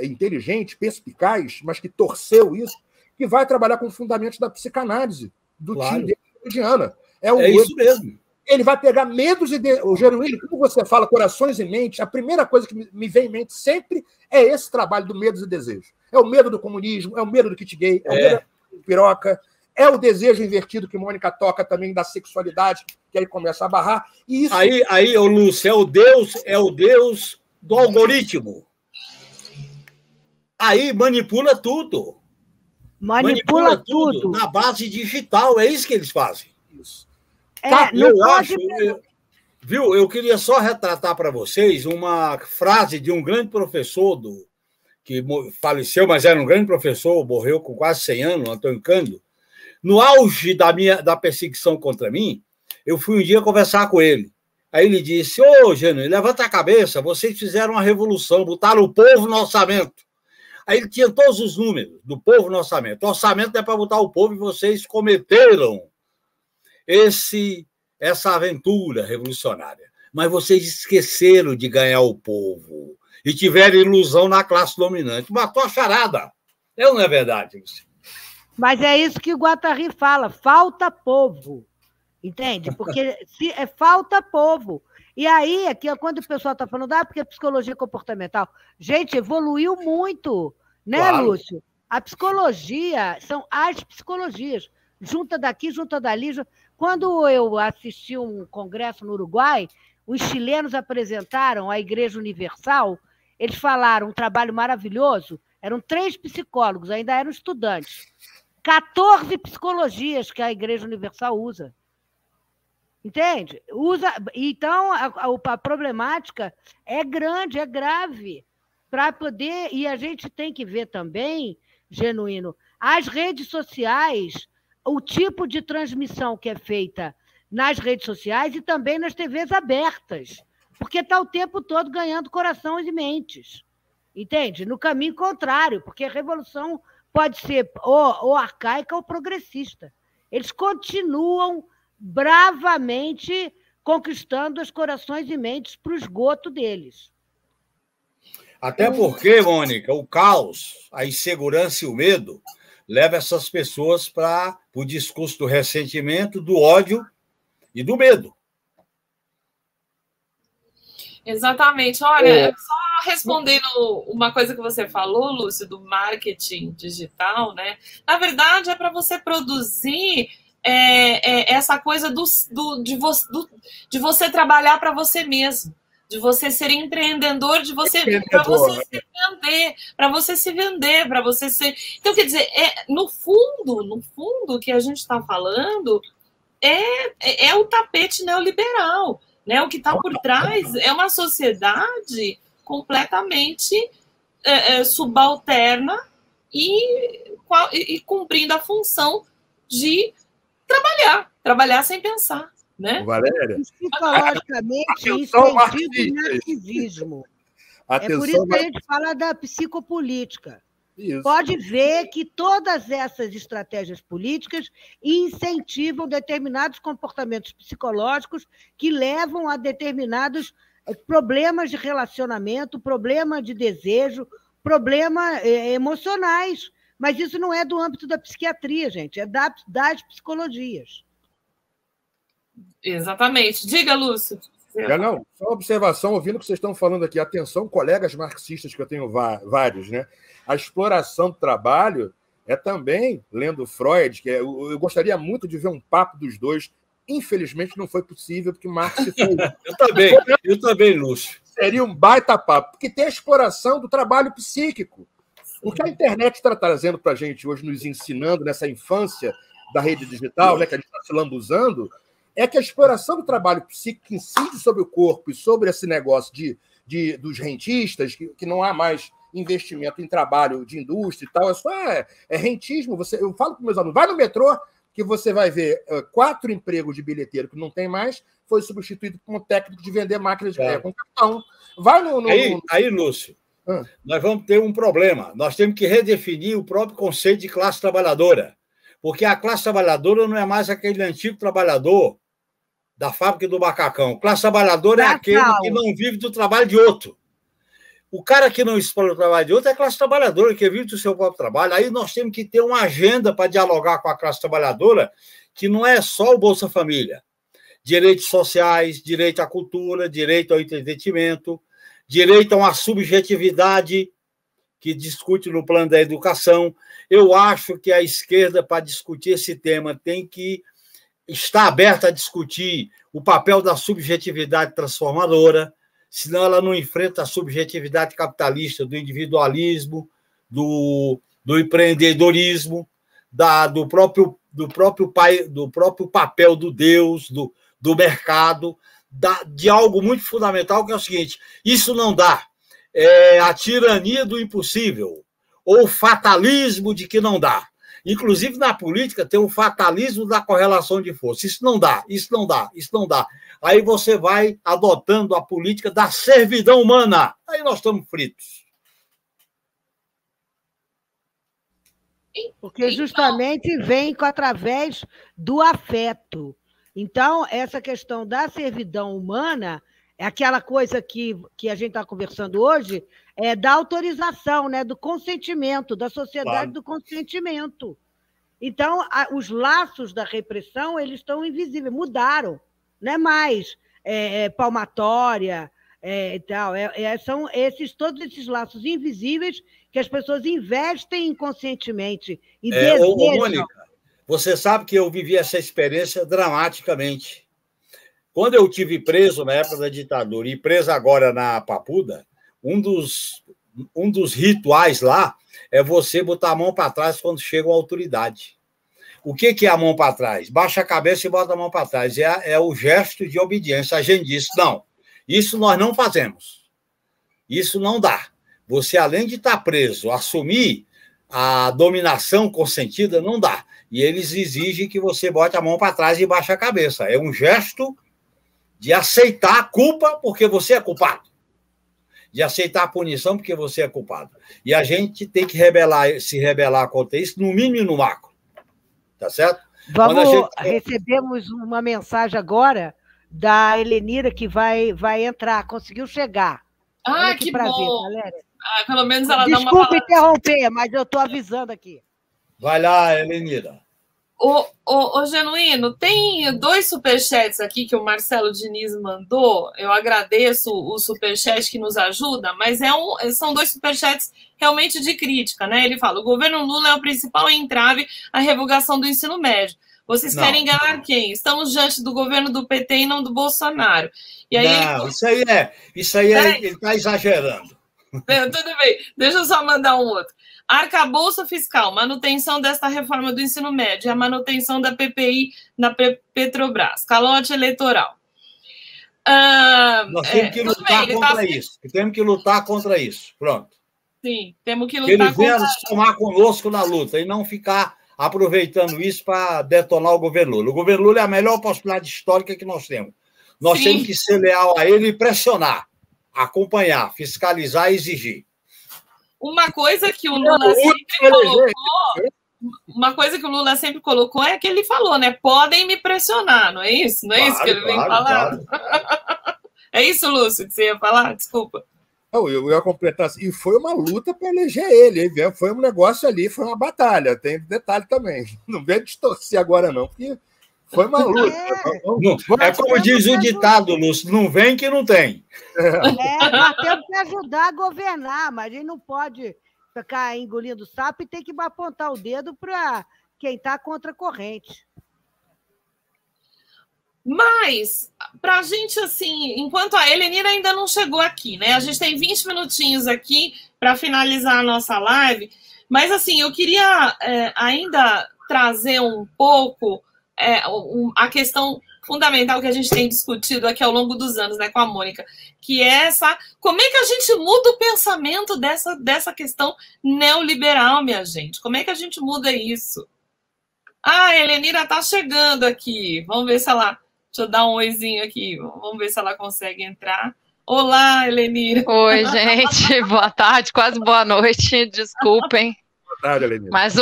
inteligente, perspicaz, mas que torceu isso, que vai trabalhar com fundamentos da psicanálise, do time de Ana.
Isso mesmo.
Ele vai pegar medos e... O Genuíno, quando você fala corações e mentes, a primeira coisa que me vem em mente sempre é esse trabalho do medos e desejos. É o medo do comunismo, é o medo do kit gay, é o medo da piroca, é o desejo invertido que Mônica toca também da sexualidade, que aí começa a barrar. E isso...
Aí, Lúcio, é o Deus do algoritmo. Aí manipula tudo. Manipula tudo na base digital, é isso que eles fazem. Isso. Eu queria só retratar para vocês uma frase de um grande professor que faleceu, mas era um grande professor, morreu com quase 100 anos, Antônio Cândido. No auge da perseguição contra mim, eu fui um dia conversar com ele. Aí ele disse: Genuíno, levanta a cabeça, vocês fizeram uma revolução, botaram o povo no orçamento. Aí ele tinha todos os números do povo no orçamento. O orçamento é para botar o povo e vocês cometeram essa aventura revolucionária. Mas vocês esqueceram de ganhar o povo e tiveram ilusão na classe dominante. Matou a charada. Não é verdade isso?
Mas é isso que o Guattari fala, falta povo. Entende? Porque falta povo. E aí, aqui, quando o pessoal está falando, porque a psicologia comportamental... Gente, evoluiu muito, né, claro. Lúcio? A psicologia são as psicologias. Junta daqui, junta dali. Quando eu assisti um congresso no Uruguai, os chilenos apresentaram a Igreja Universal, eles falaram um trabalho maravilhoso, eram 3 psicólogos, ainda eram estudantes. 14 psicologias que a Igreja Universal usa. Entende? Então, a problemática é grande, é grave. Para poder... E a gente tem que ver também, Genuíno, as redes sociais, o tipo de transmissão que é feita nas redes sociais e também nas TVs abertas, porque está o tempo todo ganhando corações e mentes. Entende? No caminho contrário, porque a revolução pode ser ou arcaica ou progressista. Eles continuam bravamente conquistando os corações e mentes para o esgoto deles.
Até porque, Mônica, o caos, a insegurança e o medo levam essas pessoas para o discurso do ressentimento, do ódio e do medo.
Exatamente. Olha, só respondendo uma coisa que você falou, Lúcio, do marketing digital, né? Na verdade, é para você produzir essa coisa de você trabalhar para você mesmo, de você ser empreendedor, para você se vender, para você ser. Então, quer dizer, no fundo, o que a gente está falando é o tapete neoliberal. Né? O que está por trás é uma sociedade completamente subalterna e cumprindo a função de trabalhar sem pensar. Né?
Valéria,
psicologicamente, incentivo o narcisismo. É por isso que a gente fala da psicopolítica. Isso. Pode ver que todas essas estratégias políticas incentivam determinados comportamentos psicológicos que levam a determinados problemas de relacionamento, problema de desejo, problemas emocionais. Mas isso não é do âmbito da psiquiatria, gente, é das psicologias.
Exatamente. Diga, Lúcio.
Não, só uma observação, ouvindo o que vocês estão falando aqui. Atenção, colegas marxistas, que eu tenho vários, né? A exploração do trabalho é também, lendo Freud, que eu gostaria muito de ver um papo dos dois. Infelizmente, não foi possível, porque Marx foi.
Eu também, Lúcio.
Seria um baita papo, porque tem a exploração do trabalho psíquico. O que a internet está trazendo para a gente hoje, nos ensinando nessa infância da rede digital, né, que a gente está se lambuzando, é que a exploração do trabalho psíquico incide sobre o corpo e sobre esse negócio dos rentistas, que não há mais investimento em trabalho de indústria e tal, é rentismo. Eu falo para meus alunos, vai no metrô que você vai ver 4 empregos de bilheteiro que não tem mais, foi substituído por um técnico de vender máquinas de com cartão. Vai
Aí, Lúcio, nós vamos ter um problema. Nós temos que redefinir o próprio conceito de classe trabalhadora, porque a classe trabalhadora não é mais aquele antigo trabalhador da fábrica do macacão. Classe trabalhadora é aquele que não vive do trabalho de outro. O cara que não explora o trabalho de outro é classe trabalhadora, que vive do seu próprio trabalho. Aí nós temos que ter uma agenda para dialogar com a classe trabalhadora, que não é só o Bolsa Família. Direitos sociais, direito à cultura, direito ao entretenimento, direito a uma subjetividade que discute no plano da educação. Eu acho que a esquerda, para discutir esse tema, tem que estar aberta a discutir o papel da subjetividade transformadora, senão ela não enfrenta a subjetividade capitalista do individualismo, do empreendedorismo, do próprio papel do Deus, do mercado, de algo muito fundamental, que é o seguinte: isso não dá. É a tirania do impossível, ou o fatalismo de que não dá. Inclusive, na política, tem o fatalismo da correlação de força. Isso não dá, isso não dá, isso não dá. Aí você vai adotando a política da servidão humana. Aí nós estamos fritos.
Porque justamente vem através do afeto. Então, essa questão da servidão humana é aquela coisa que a gente está conversando hoje, da autorização, né, do consentimento, da sociedade do consentimento. Então, os laços da repressão, eles estão invisíveis, mudaram, não é mais palmatória e tal, são todos esses laços invisíveis que as pessoas investem inconscientemente e desejam.
Mônica, você sabe que eu vivi essa experiência dramaticamente. Quando eu tive preso na época da ditadura e preso agora na Papuda, um dos rituais lá é você botar a mão para trás quando chega uma autoridade. O que é a mão para trás? Baixa a cabeça e bota a mão para trás. É o gesto de obediência. A gente disse, não, isso nós não fazemos. Isso não dá. Você, além de estar preso, assumir a dominação consentida, não dá. E eles exigem que você bote a mão para trás e baixe a cabeça. É um gesto de aceitar a culpa porque você é culpado, de aceitar a punição porque você é culpado. E a gente tem que se rebelar contra isso, no mínimo e no macro. Tá certo?
Recebemos uma mensagem agora da Helenira, que vai entrar, conseguiu chegar.
Que prazer, bom. Valéria. Pelo menos ela dá uma
Desculpa
palavra.
interromper, mas eu estou avisando aqui.
Vai lá, Helenira.
Ô, Genuíno, tem 2 superchats aqui que o Marcelo Diniz mandou. Eu agradeço o superchat que nos ajuda, mas são 2 superchats realmente de crítica, né? Ele fala: o governo Lula é o principal entrave à revogação do ensino médio. Vocês querem enganar quem? Estamos diante do governo do PT e não do Bolsonaro. E aí
isso aí ele está exagerando.
Tudo bem, deixa eu só mandar um outro. Arcabouço fiscal, manutenção desta reforma do ensino médio, a manutenção da PPI na Petrobras, calote eleitoral.
Nós temos que lutar contra isso. Temos que lutar contra isso. Pronto.
Sim, temos que lutar
contra isso. Ele venha somar conosco na luta e não ficar aproveitando isso para detonar o governo Lula. O governo Lula é a melhor possibilidade histórica que nós temos. Nós temos que ser leal a ele e pressionar, acompanhar, fiscalizar e exigir.
Uma coisa que o Lula sempre colocou, é que ele falou, né? Podem me pressionar, não é isso? Não é isso que ele vem falar? Claro. É isso, Lúcio, que você ia falar? Desculpa.
Eu ia completar assim. E foi uma luta para eleger ele. Foi um negócio ali, foi uma batalha. Tem detalhe também. Não vem distorcer agora, não, porque foi uma luta.
É como diz o ditado, Lúcio, não vem que não tem.
Nós temos que ajudar a governar, mas a gente não pode ficar engolindo sapo e tem que apontar o dedo para quem está contra a corrente.
Mas, para a gente, assim, enquanto a Helenira ainda não chegou aqui, né? A gente tem 20 minutinhos aqui para finalizar a nossa live, mas, assim, eu queria ainda trazer um pouco a questão fundamental que a gente tem discutido aqui ao longo dos anos, né, com a Mônica, que é como é que a gente muda o pensamento dessa questão neoliberal, minha gente? Como é que a gente muda isso? A Helenira está chegando aqui, vamos ver se ela... Deixa eu dar um oizinho aqui, vamos ver se ela consegue entrar. Olá, Helenira.
Oi, gente, boa tarde, quase boa noite, desculpem.
Boa tarde, Helenira.
Mas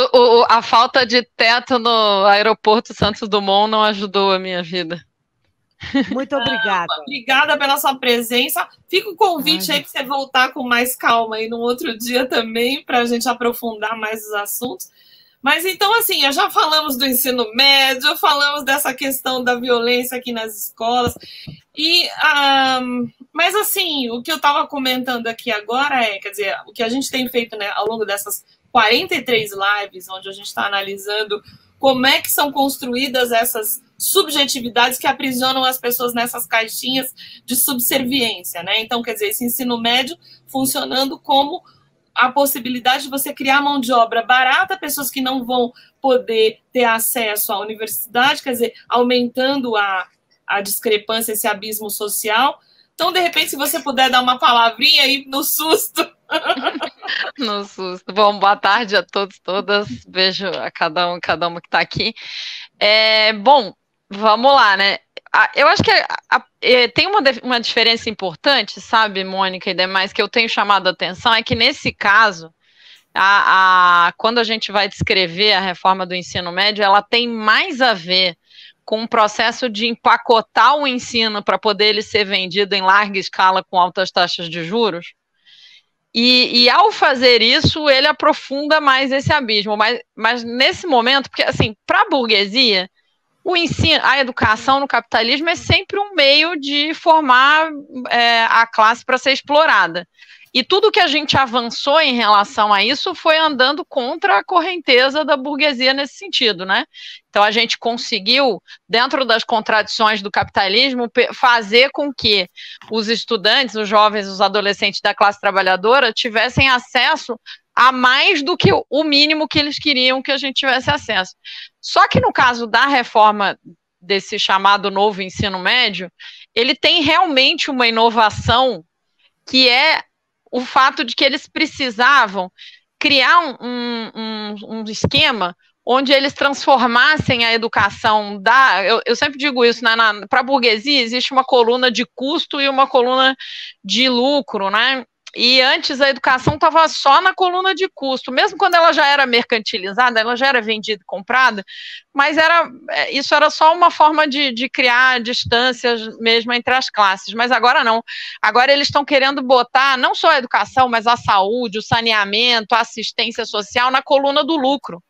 a falta de teto no aeroporto Santos Dumont não ajudou a minha vida.
Muito obrigada.
Obrigada pela sua presença. Fica o convite aí para você voltar com mais calma aí num outro dia também, para a gente aprofundar mais os assuntos. Mas então, assim, já falamos do ensino médio, falamos dessa questão da violência aqui nas escolas. Mas, assim, o que eu estava comentando aqui agora quer dizer, o que a gente tem feito, né, ao longo dessas 43 lives, onde a gente está analisando como é que são construídas essas subjetividades que aprisionam as pessoas nessas caixinhas de subserviência, né? Então, quer dizer, esse ensino médio funcionando como a possibilidade de você criar mão de obra barata, pessoas que não vão poder ter acesso à universidade, quer dizer, aumentando a discrepância, esse abismo social. Então, de repente, se você puder dar uma palavrinha aí no susto.
No susto. Bom, boa tarde a todos, todas. Beijo a cada uma que está aqui. Bom, vamos lá, né? Eu acho que tem uma diferença importante, sabe, Mônica e demais, que eu tenho chamado a atenção, é que nesse caso, quando a gente vai descrever a reforma do ensino médio, ela tem mais a ver com um processo de empacotar o ensino para poder ele ser vendido em larga escala com altas taxas de juros, e ao fazer isso, ele aprofunda mais esse abismo, mas nesse momento, porque assim, para a burguesia, o ensino, a educação no capitalismo é sempre um meio de formar a classe para ser explorada. E tudo que a gente avançou em relação a isso foi andando contra a correnteza da burguesia nesse sentido, né? Então a gente conseguiu, dentro das contradições do capitalismo, fazer com que os estudantes, os jovens, os adolescentes da classe trabalhadora tivessem acesso a mais do que o mínimo que eles queriam que a gente tivesse acesso. Só que no caso da reforma desse chamado novo ensino médio, ele tem realmente uma inovação que é o fato de que eles precisavam criar um esquema onde eles transformassem a educação eu sempre digo isso, né, para a burguesia existe uma coluna de custo e uma coluna de lucro, né? E antes a educação estava só na coluna de custo, mesmo quando ela já era mercantilizada, ela já era vendida e comprada, mas isso era só uma forma de criar distâncias mesmo entre as classes, mas agora não. Agora eles estão querendo botar não só a educação, mas a saúde, o saneamento, a assistência social na coluna do lucro.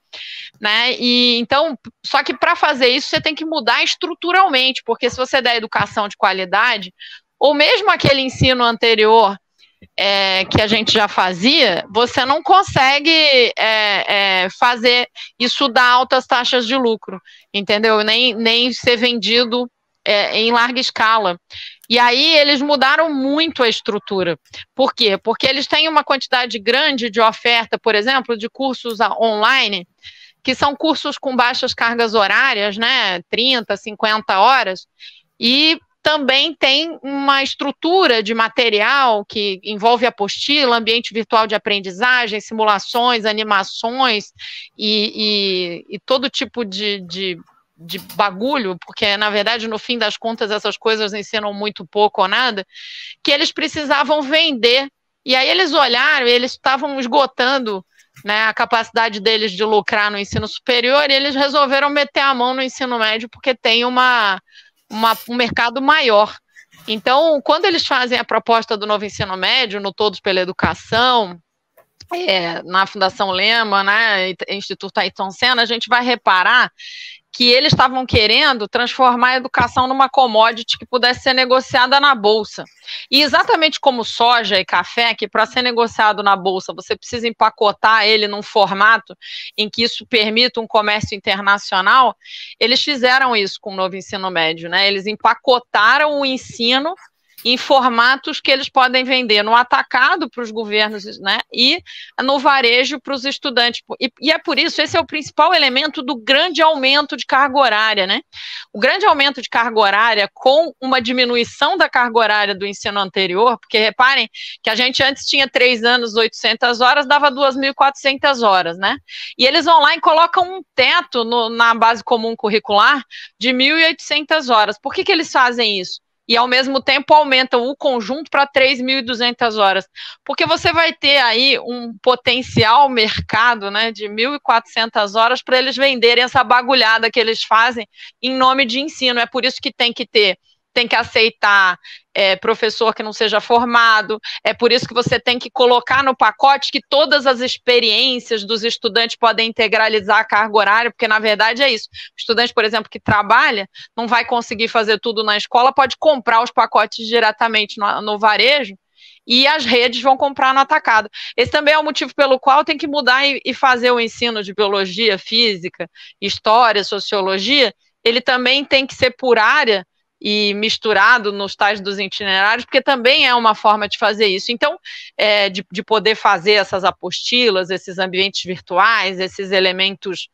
Né? E então, só que para fazer isso você tem que mudar estruturalmente, porque se você der educação de qualidade, ou mesmo aquele ensino anterior que a gente já fazia, você não consegue fazer isso dar altas taxas de lucro, entendeu? Nem ser vendido em larga escala. E aí eles mudaram muito a estrutura. Por quê? Porque eles têm uma quantidade grande de oferta, por exemplo, de cursos online, que são cursos com baixas cargas horárias, né? 30, 50 horas, e também tem uma estrutura de material que envolve apostila, ambiente virtual de aprendizagem, simulações, animações e todo tipo de bagulho, porque, na verdade, no fim das contas, essas coisas ensinam muito pouco ou nada, que eles precisavam vender. E aí eles olharam e eles estavam esgotando, né, a capacidade deles de lucrar no ensino superior, e eles resolveram meter a mão no ensino médio, porque tem um mercado maior. Então, quando eles fazem a proposta do novo ensino médio, no Todos pela Educação, na Fundação Lema, né, Instituto Ayrton Senna, a gente vai reparar que eles estavam querendo transformar a educação numa commodity que pudesse ser negociada na Bolsa. E exatamente como soja e café, que para ser negociado na Bolsa você precisa empacotar ele num formato em que isso permita um comércio internacional, eles fizeram isso com o novo ensino médio, né? Eles empacotaram o ensino em formatos que eles podem vender no atacado para os governos, né, e no varejo para os estudantes. E é por isso, esse é o principal elemento do grande aumento de carga horária, né? O grande aumento de carga horária com uma diminuição da carga horária do ensino anterior, porque reparem que a gente antes tinha 3 anos, 800 horas, dava 2.400 horas, né? E eles online colocam um teto na base comum curricular de 1.800 horas. Por que eles fazem isso? E, ao mesmo tempo, aumentam o conjunto para 3.200 horas, porque você vai ter aí um potencial mercado, né, de 1.400 horas para eles venderem essa bagulhada que eles fazem em nome de ensino. É por isso que tem que aceitar professor que não seja formado, é por isso que você tem que colocar no pacote que todas as experiências dos estudantes podem integralizar a carga horária, porque na verdade é isso. O estudante, por exemplo, que trabalha, não vai conseguir fazer tudo na escola, pode comprar os pacotes diretamente no varejo, e as redes vão comprar no atacado. Esse também é o motivo pelo qual tem que mudar e fazer o ensino de biologia, física, história, sociologia, ele também tem que ser por área, e misturado nos tais dos itinerários, porque também é uma forma de fazer isso. Então, de poder fazer essas apostilas, esses ambientes virtuais, esses elementos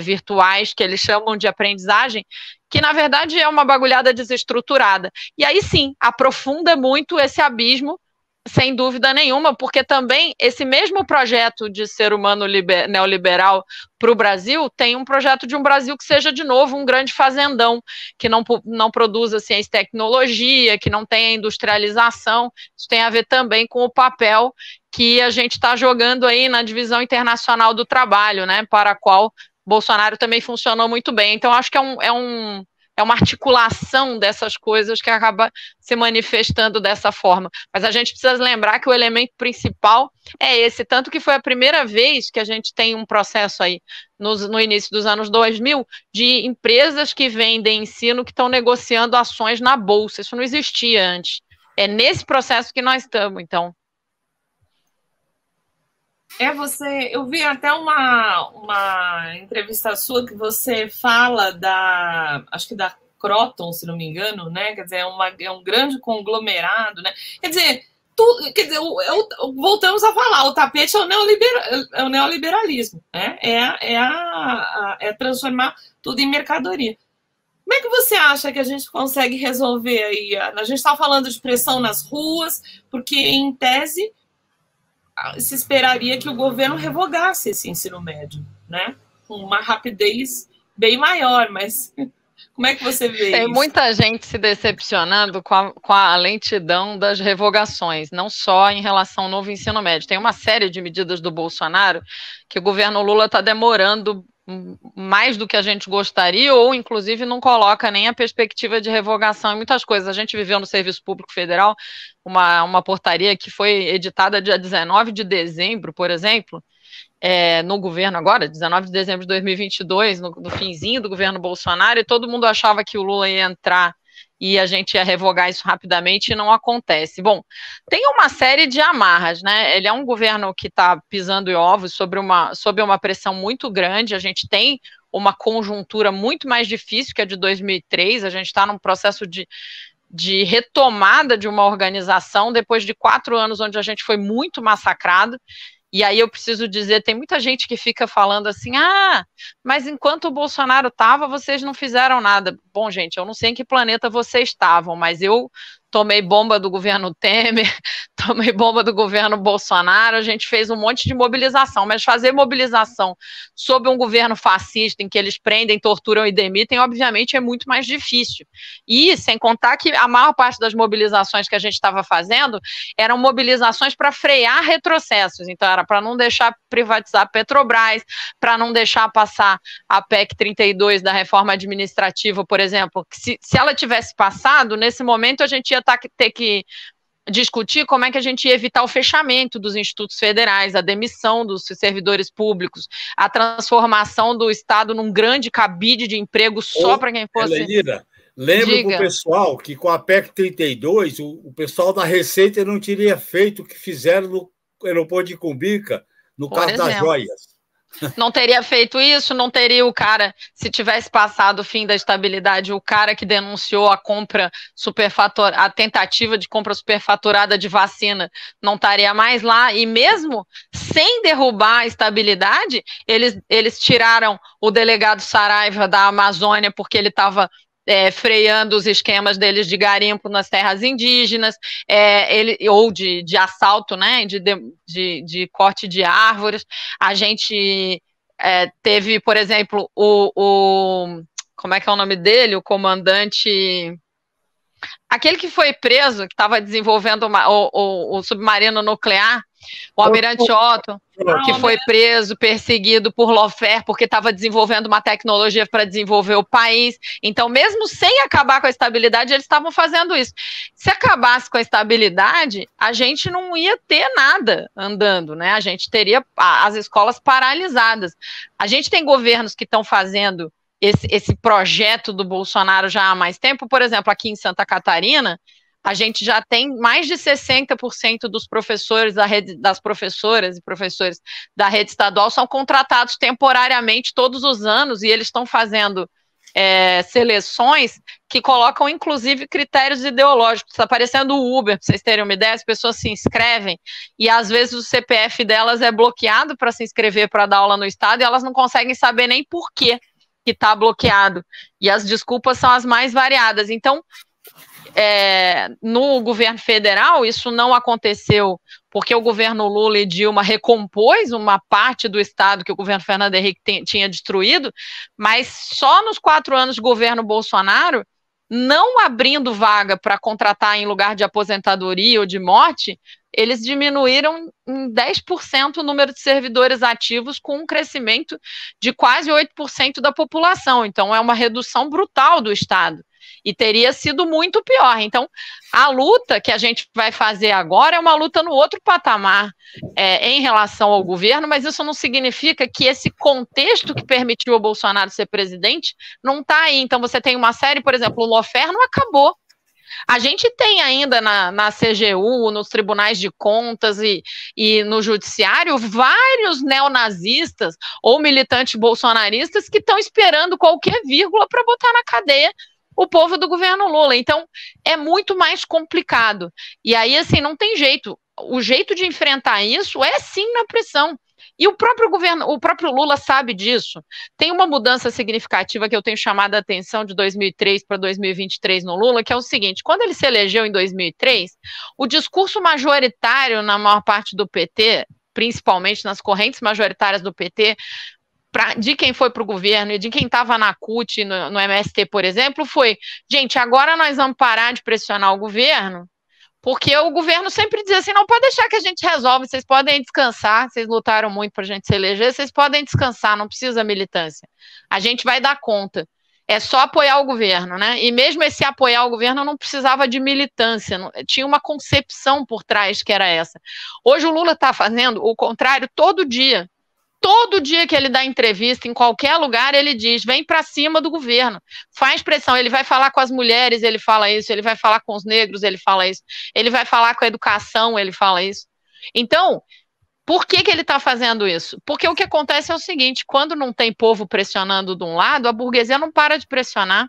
virtuais que eles chamam de aprendizagem, que na verdade é uma bagulhada desestruturada. E aí sim, aprofunda muito esse abismo, sem dúvida nenhuma, porque também esse mesmo projeto de ser humano neoliberal para o Brasil tem um projeto de um Brasil que seja, de novo, um grande fazendão, que não produza ciência e tecnologia, que não tenha industrialização. Isso tem a ver também com o papel que a gente está jogando aí na divisão internacional do trabalho, né, para a qual Bolsonaro também funcionou muito bem. Então, acho que é uma articulação dessas coisas que acaba se manifestando dessa forma. Mas a gente precisa lembrar que o elemento principal é esse, tanto que foi a primeira vez que a gente tem um processo aí, no início dos anos 2000, de empresas que vendem ensino que estão negociando ações na Bolsa. Isso não existia antes. É nesse processo que nós estamos, então.
Eu vi até uma entrevista sua que você fala acho que da Croton, se não me engano, né? Quer dizer, é um grande conglomerado, né? Quer dizer, voltamos a falar, o tapete é o neoliberalismo, né? É transformar tudo em mercadoria. Como é que você acha que a gente consegue resolver aí? A gente está falando de pressão nas ruas, porque, em tese, se esperaria que o governo revogasse esse ensino médio, né? Com uma rapidez bem maior, mas Como é que você vê
Tem
isso?
muita gente se decepcionando com a lentidão das revogações, não só em relação ao novo ensino médio. Tem uma série de medidas do Bolsonaro que o governo Lula está demorando mais do que a gente gostaria, ou inclusive não coloca nem a perspectiva de revogação em muitas coisas. A gente viveu no Serviço Público Federal uma portaria que foi editada dia 19 de dezembro, por exemplo, no governo agora, 19 de dezembro de 2022, no finzinho do governo Bolsonaro, e todo mundo achava que o Lula ia entrar e a gente ia revogar isso rapidamente, e não acontece. Bom, tem uma série de amarras, né? Ele é um governo que está pisando em ovos sob uma pressão muito grande. A gente tem uma conjuntura muito mais difícil que a de 2003, a gente está num processo de retomada de uma organização depois de 4 anos onde a gente foi muito massacrado. E aí eu preciso dizer, tem muita gente que fica falando assim, mas enquanto o Bolsonaro estava, vocês não fizeram nada. Bom, gente, eu não sei em que planeta vocês estavam, mas eu tomei bomba do governo Temer, tomei bomba do governo Bolsonaro, a gente fez um monte de mobilização, mas fazer mobilização sob um governo fascista em que eles prendem, torturam e demitem, obviamente é muito mais difícil. E sem contar que a maior parte das mobilizações que a gente estava fazendo eram mobilizações para frear retrocessos, então era para não deixar privatizar a Petrobras, para não deixar passar a PEC 32 da reforma administrativa, por exemplo, que se ela tivesse passado, nesse momento a gente ia ter que discutir como é que a gente ia evitar o fechamento dos institutos federais, a demissão dos servidores públicos, a transformação do Estado num grande cabide de emprego só para quem fosse...
Eleira, lembra para o pessoal que com a PEC 32, o pessoal da Receita não teria feito o que fizeram no aeroporto de Cumbica, no caso das joias.
Não teria feito isso, não teria o cara, se tivesse passado o fim da estabilidade, o cara que denunciou a compra superfaturada, a tentativa de compra superfaturada de vacina, não estaria mais lá, e mesmo sem derrubar a estabilidade, eles tiraram o delegado Saraiva da Amazônia porque ele estava freando os esquemas deles de garimpo nas terras indígenas, ou de assalto, né, de corte de árvores. A gente teve, por exemplo, como é que é o nome dele? O comandante... Aquele que foi preso, que estava desenvolvendo o submarino nuclear, o almirante Otto, que foi preso, perseguido por lawfare, porque estava desenvolvendo uma tecnologia para desenvolver o país. Então, mesmo sem acabar com a estabilidade, eles estavam fazendo isso. Se acabasse com a estabilidade, a gente não ia ter nada andando, né? A gente teria as escolas paralisadas. A gente tem governos que estão fazendo esse projeto do Bolsonaro já há mais tempo. Por exemplo, aqui em Santa Catarina, a gente já tem mais de 60% dos professores das professoras e professores da rede estadual são contratados temporariamente todos os anos, e eles estão fazendo seleções que colocam, inclusive, critérios ideológicos. Está aparecendo o Uber, para vocês terem uma ideia, as pessoas se inscrevem e, às vezes, o CPF delas é bloqueado para se inscrever para dar aula no estado, e elas não conseguem saber nem por quê que está bloqueado. E as desculpas são as mais variadas. Então, no governo federal, isso não aconteceu porque o governo Lula e Dilma recompôs uma parte do Estado que o governo Fernando Henrique tinha destruído, mas só nos 4 anos de governo Bolsonaro, não abrindo vaga para contratar em lugar de aposentadoria ou de morte, eles diminuíram em 10% o número de servidores ativos, com um crescimento de quase 8% da população. Então, é uma redução brutal do Estado. E teria sido muito pior. Então, a luta que a gente vai fazer agora é uma luta no outro patamar em relação ao governo, mas isso não significa que esse contexto que permitiu o Bolsonaro ser presidente não está aí. Então, você tem uma série, por exemplo, o lawfare não acabou. A gente tem ainda na CGU, nos tribunais de contas e no judiciário, vários neonazistas ou militantes bolsonaristas que estão esperando qualquer vírgula para botar na cadeia o povo do governo Lula. Então, é muito mais complicado. E aí, assim, não tem jeito. O jeito de enfrentar isso é, sim, na pressão. E o próprio Lula sabe disso. Tem uma mudança significativa que eu tenho chamado a atenção de 2003 para 2023 no Lula, que é o seguinte: quando ele se elegeu em 2003, o discurso majoritário na maior parte do PT, principalmente nas correntes majoritárias do PT, de quem foi para o governo e de quem estava na CUT, no MST, por exemplo, foi, gente, agora nós vamos parar de pressionar o governo, porque o governo sempre dizia assim, não, pode deixar que a gente resolve, vocês podem descansar, vocês lutaram muito para a gente se eleger, vocês podem descansar, não precisa militância. A gente vai dar conta. É só apoiar o governo, né? E mesmo esse apoiar o governo não precisava de militância, tinha uma concepção por trás que era essa. Hoje o Lula está fazendo o contrário todo dia. Todo dia que ele dá entrevista, em qualquer lugar, ele diz, vem para cima do governo, faz pressão, ele vai falar com as mulheres, ele fala isso, ele vai falar com os negros, ele fala isso, ele vai falar com a educação, ele fala isso. Então, por que ele está fazendo isso? Porque o que acontece é o seguinte, quando não tem povo pressionando de um lado, a burguesia não para de pressionar.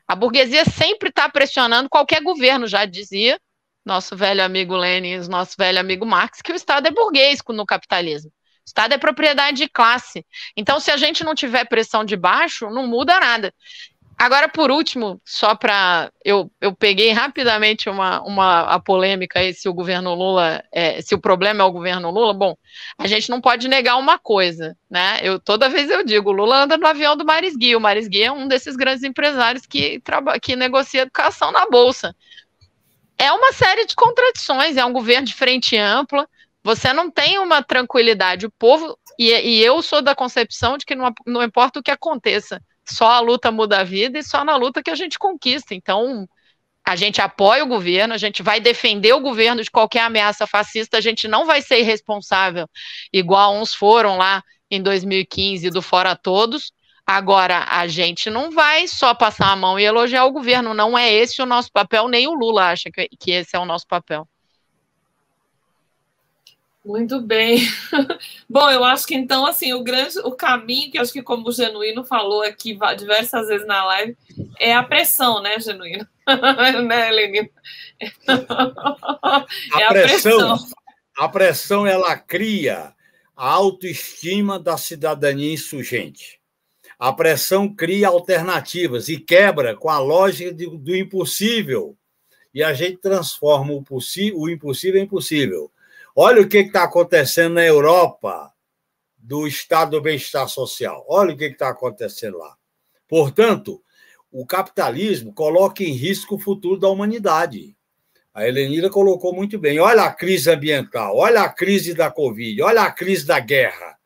A burguesia sempre está pressionando qualquer governo, já dizia nosso velho amigo Lenin, nosso velho amigo Marx, que o Estado é burguês no capitalismo. O Estado é propriedade de classe. Então, se a gente não tiver pressão de baixo, não muda nada. Agora, por último, só para... Eu peguei rapidamente a polêmica aí, se o governo Lula... se o problema é o governo Lula. Bom, a gente não pode negar uma coisa, né? Toda vez eu digo, o Lula anda no avião do Maris Gui. O Maris Gui é um desses grandes empresários que negocia educação na Bolsa. É uma série de contradições, é um governo de frente ampla, você não tem uma tranquilidade. O povo... E eu sou da concepção de que não importa o que aconteça, só a luta muda a vida e só na luta que a gente conquista. Então, a gente apoia o governo, a gente vai defender o governo de qualquer ameaça fascista, a gente não vai ser irresponsável, igual uns foram lá em 2015 do Fora Todos. Agora, a gente não vai só passar a mão e elogiar o governo, não é esse o nosso papel, nem o Lula acha que esse é o nosso papel.
Muito bem. Bom, eu acho que então, assim, o caminho, que acho que como o Genuíno falou aqui diversas vezes na live, é a pressão, né, Genuíno? Né, Helenino?
A pressão, ela cria a autoestima da cidadania insurgente. A pressão cria alternativas e quebra com a lógica do impossível. E a gente transforma o impossível em possível. Olha o que está acontecendo na Europa do estado do bem-estar social. Olha o que está acontecendo lá. Portanto, o capitalismo coloca em risco o futuro da humanidade. A Helenira colocou muito bem. Olha a crise ambiental, olha a crise da Covid, olha a crise da guerra.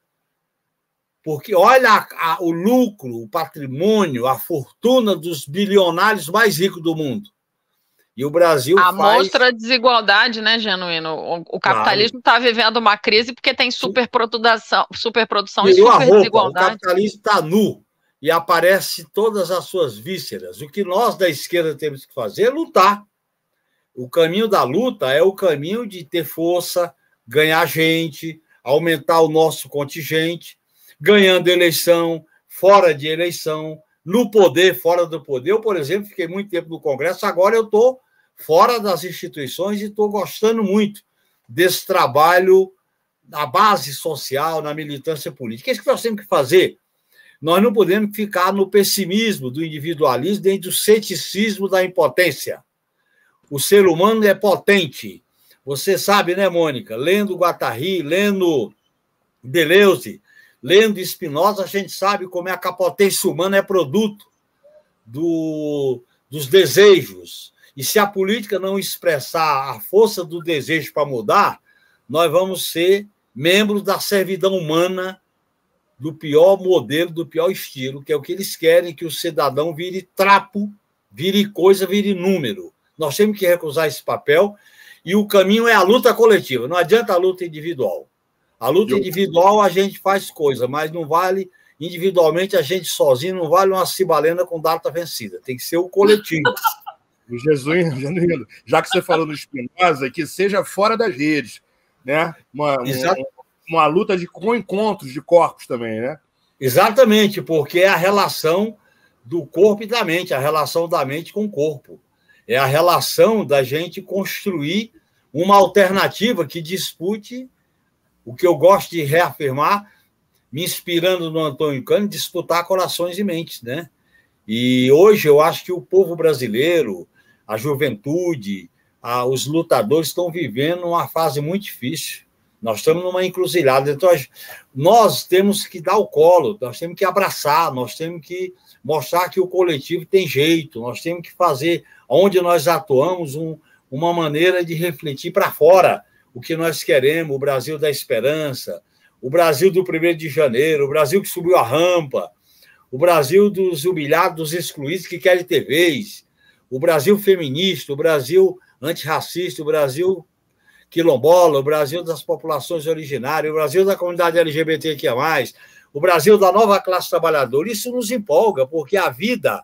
Porque olha o lucro, o patrimônio, a fortuna dos bilionários mais ricos do mundo. E o Brasil
mostra a desigualdade, né, Genuíno? O capitalismo está vivendo uma crise porque tem superprodução e super desigualdade.
O capitalismo está nu e aparece todas as suas vísceras. O que nós da esquerda temos que fazer é lutar. O caminho da luta é o caminho de ter força, ganhar gente, aumentar o nosso contingente, ganhando eleição, fora de eleição, no poder, fora do poder. Eu, por exemplo, fiquei muito tempo no Congresso, agora eu estou fora das instituições e estou gostando muito desse trabalho na base social, na militância política. É isso que nós temos que fazer. Nós não podemos ficar no pessimismo do individualismo, nem do ceticismo da impotência. O ser humano é potente. Você sabe, né, Mônica? Lendo Guattari, lendo Deleuze, lendo Spinoza, a gente sabe como é que a potência humana é produto dos desejos. E se a política não expressar a força do desejo para mudar, nós vamos ser membros da servidão humana do pior modelo, do pior estilo, que é o que eles querem, que o cidadão vire trapo, vire coisa, vire número. Nós temos que recusar esse papel e o caminho é a luta coletiva. Não adianta a luta individual. A luta individual a gente faz coisa, mas não vale, individualmente, a gente sozinho não vale uma cibalena com data vencida. Tem que ser o coletivo.
O Genuíno, já que você falou no Spinoza, que seja fora das redes, né? Uma luta com encontros de corpos também, né?
Exatamente, porque é a relação do corpo e da mente, a relação da mente com o corpo. É a relação da gente construir uma alternativa que dispute o que eu gosto de reafirmar, me inspirando no Antônio Cândido, disputar corações e mentes, né? E hoje eu acho que o povo brasileiro, a juventude, os lutadores estão vivendo uma fase muito difícil. Nós estamos numa encruzilhada. Então, nós temos que dar o colo, nós temos que abraçar, nós temos que mostrar que o coletivo tem jeito, nós temos que fazer, onde nós atuamos, uma maneira de refletir para fora o que nós queremos, o Brasil da esperança, o Brasil do 1º de janeiro, o Brasil que subiu a rampa, o Brasil dos humilhados, dos excluídos que querem ter vez, o Brasil feminista, o Brasil antirracista, o Brasil quilombola, o Brasil das populações originárias, o Brasil da comunidade LGBTQIA+, o Brasil da nova classe trabalhadora. Isso nos empolga, porque a vida,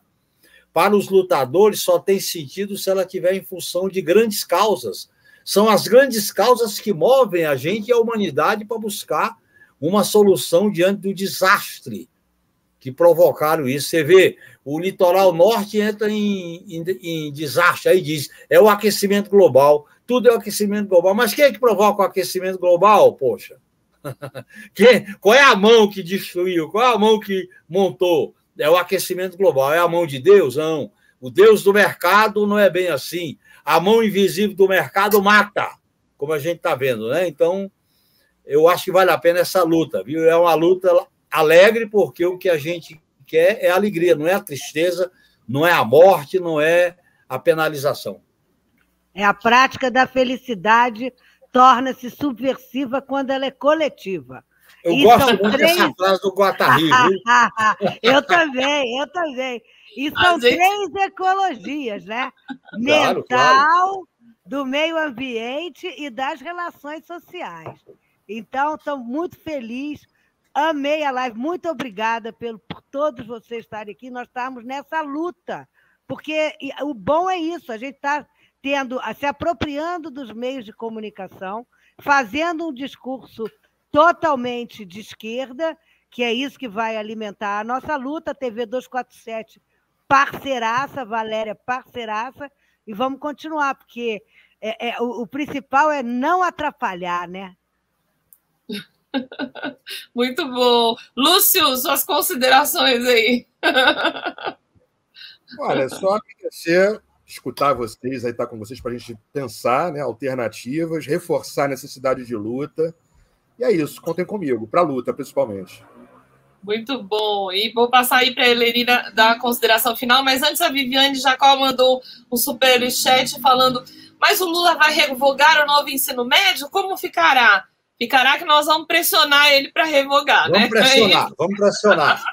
para os lutadores, só tem sentido se ela estiver em função de grandes causas. São as grandes causas que movem a gente e a humanidade para buscar uma solução diante do desastre que provocaram isso. Você vê, o litoral norte entra em desastre, aí diz, é o aquecimento global, tudo é o aquecimento global. Mas quem é que provoca o aquecimento global, poxa? Qual é a mão que destruiu? Qual é a mão que montou? É o aquecimento global. É a mão de Deus? Não. O Deus do mercado não é bem assim. A mão invisível do mercado mata, como a gente está vendo, né? Então, eu acho que vale a pena essa luta, viu? É uma luta alegre, porque o que a gente quer é a alegria, não é a tristeza, não é a morte, não é a penalização.
É a prática da felicidade torna-se subversiva quando ela é coletiva.
Eu gosto muito dessa frase do Guattari, viu?
Eu também. E são 3 ecologias, né?
Claro,
mental,
claro.
Do meio ambiente e das relações sociais. Então, estou muito feliz, amei a live, muito obrigada por todos vocês estarem aqui. Nós estamos nessa luta, porque o bom é isso, a gente está se apropriando dos meios de comunicação, fazendo um discurso totalmente de esquerda, que é isso que vai alimentar a nossa luta. A TV 247, parceiraça, Valéria, parceiraça, e vamos continuar, porque o principal é não atrapalhar, né?
Muito bom. Lúcio, suas considerações aí.
Olha, só agradecer, escutar vocês, aí estar com vocês para a gente pensar, né, alternativas, reforçar a necessidade de luta. E é isso, contem comigo, para a luta, principalmente.
Muito bom. E vou passar aí para a Helenina dar a consideração final, mas antes a Viviane Jacó mandou um superchat falando: mas o Lula vai revogar o novo ensino médio? Como ficará? Ficará que nós vamos pressionar ele para revogar,
vamos, né? Vamos pressionar.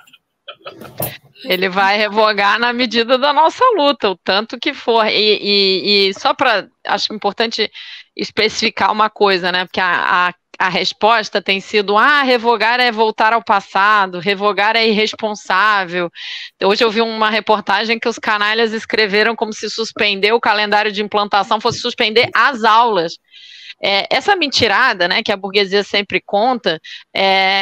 Ele vai revogar na medida da nossa luta, o tanto que for. E só para, acho importante especificar uma coisa, né? Porque a resposta tem sido: revogar é voltar ao passado, revogar é irresponsável. Hoje eu vi uma reportagem que os canalhas escreveram como se suspender o calendário de implantação fosse suspender as aulas. Essa mentirada, né, que a burguesia sempre conta,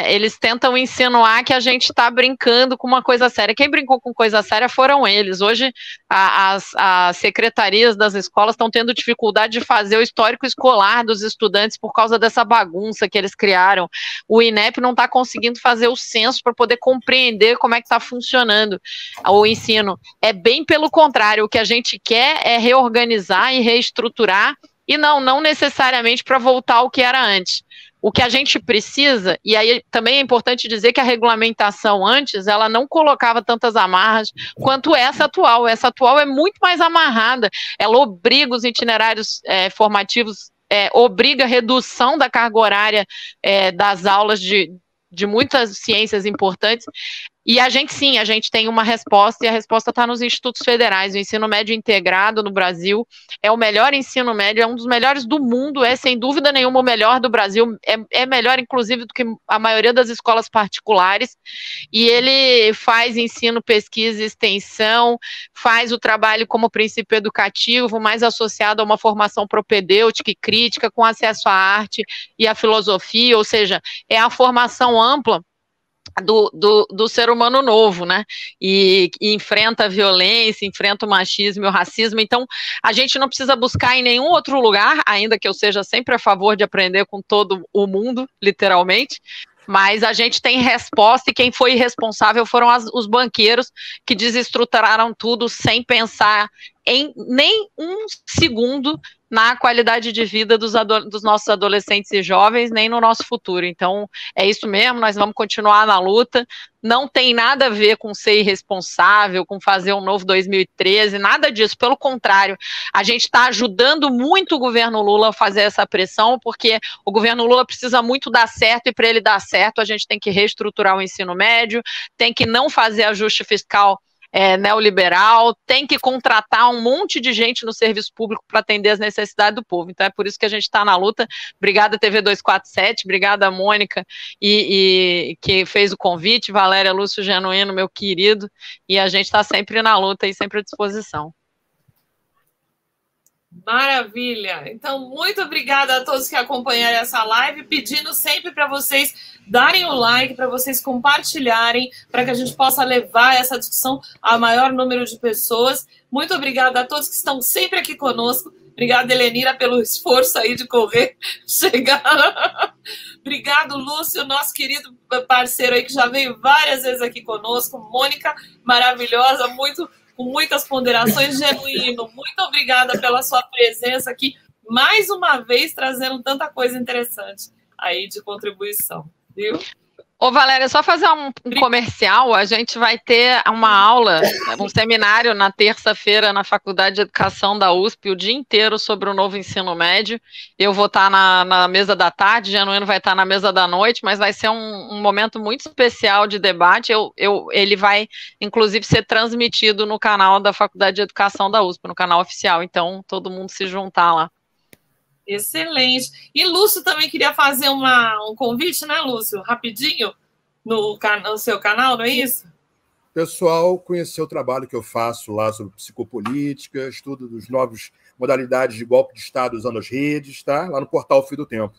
eles tentam insinuar que a gente está brincando com uma coisa séria. Quem brincou com coisa séria foram eles. Hoje, as secretarias das escolas estão tendo dificuldade de fazer o histórico escolar dos estudantes por causa dessa bagunça que eles criaram. O INEP não está conseguindo fazer o censo para poder compreender como é que está funcionando o ensino. É bem pelo contrário, o que a gente quer é reorganizar e reestruturar, e não necessariamente para voltar ao que era antes. O que a gente precisa, e aí também é importante dizer que a regulamentação antes, ela não colocava tantas amarras quanto essa atual. Essa atual é muito mais amarrada, ela obriga os itinerários formativos, obriga a redução da carga horária das aulas de muitas ciências importantes. E a gente tem uma resposta, e a resposta está nos institutos federais. O ensino médio integrado no Brasil é o melhor ensino médio, é um dos melhores do mundo, sem dúvida nenhuma o melhor do Brasil, é melhor, inclusive, do que a maioria das escolas particulares, e ele faz ensino, pesquisa e extensão, faz o trabalho como princípio educativo, mais associado a uma formação propedêutica e crítica, com acesso à arte e à filosofia, ou seja, é a formação ampla do ser humano novo, né? E enfrenta a violência, enfrenta o machismo e o racismo. Então, a gente não precisa buscar em nenhum outro lugar, ainda que eu seja sempre a favor de aprender com todo o mundo, literalmente, mas a gente tem resposta, e quem foi responsável foram os banqueiros que desestruturaram tudo sem pensar em nem um segundo na qualidade de vida dos nossos adolescentes e jovens, nem no nosso futuro. Então, é isso mesmo, nós vamos continuar na luta. Não tem nada a ver com ser irresponsável, com fazer um novo 2013, nada disso. Pelo contrário, a gente está ajudando muito o governo Lula a fazer essa pressão, porque o governo Lula precisa muito dar certo, e para ele dar certo, a gente tem que reestruturar o ensino médio, tem que não fazer ajuste fiscal neoliberal, tem que contratar um monte de gente no serviço público para atender as necessidades do povo. Então é por isso que a gente está na luta. Obrigada, TV 247, obrigada, Mônica, e que fez o convite, Valéria, Lúcio Genuíno, meu querido, e a gente está sempre na luta e sempre à disposição.
Maravilha! Então, muito obrigada a todos que acompanharam essa live, pedindo sempre para vocês darem o like, para vocês compartilharem, para que a gente possa levar essa discussão a maior número de pessoas. Muito obrigada a todos que estão sempre aqui conosco. Obrigada, Helenira, pelo esforço aí de correr, chegar. Obrigado, Lúcio, nosso querido parceiro aí, que já veio várias vezes aqui conosco. Mônica, maravilhosa, com muitas ponderações. Genuíno, muito obrigada pela sua presença aqui, mais uma vez, trazendo tanta coisa interessante aí de contribuição, viu?
Ô, Valéria, só fazer um comercial, a gente vai ter uma aula, um seminário na terça-feira na Faculdade de Educação da USP, o dia inteiro sobre o novo ensino médio. Eu vou estar na mesa da tarde, Genuíno vai estar na mesa da noite, mas vai ser um momento muito especial de debate. Ele vai, inclusive, ser transmitido no canal da Faculdade de Educação da USP, no canal oficial, então todo mundo se juntar lá.
Excelente. E Lúcio também queria fazer um convite, né, Lúcio? Rapidinho, no seu canal, não é isso?
Pessoal, conhecer o trabalho que eu faço lá sobre psicopolítica, estudo dos novos modalidades de golpe de Estado usando as redes, tá? Lá no portal Fio do Tempo.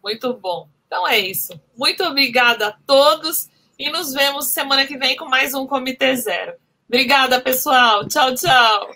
Muito bom. Então é isso. Muito obrigada a todos e nos vemos semana que vem com mais um Comitê Zero. Obrigada, pessoal. Tchau, tchau.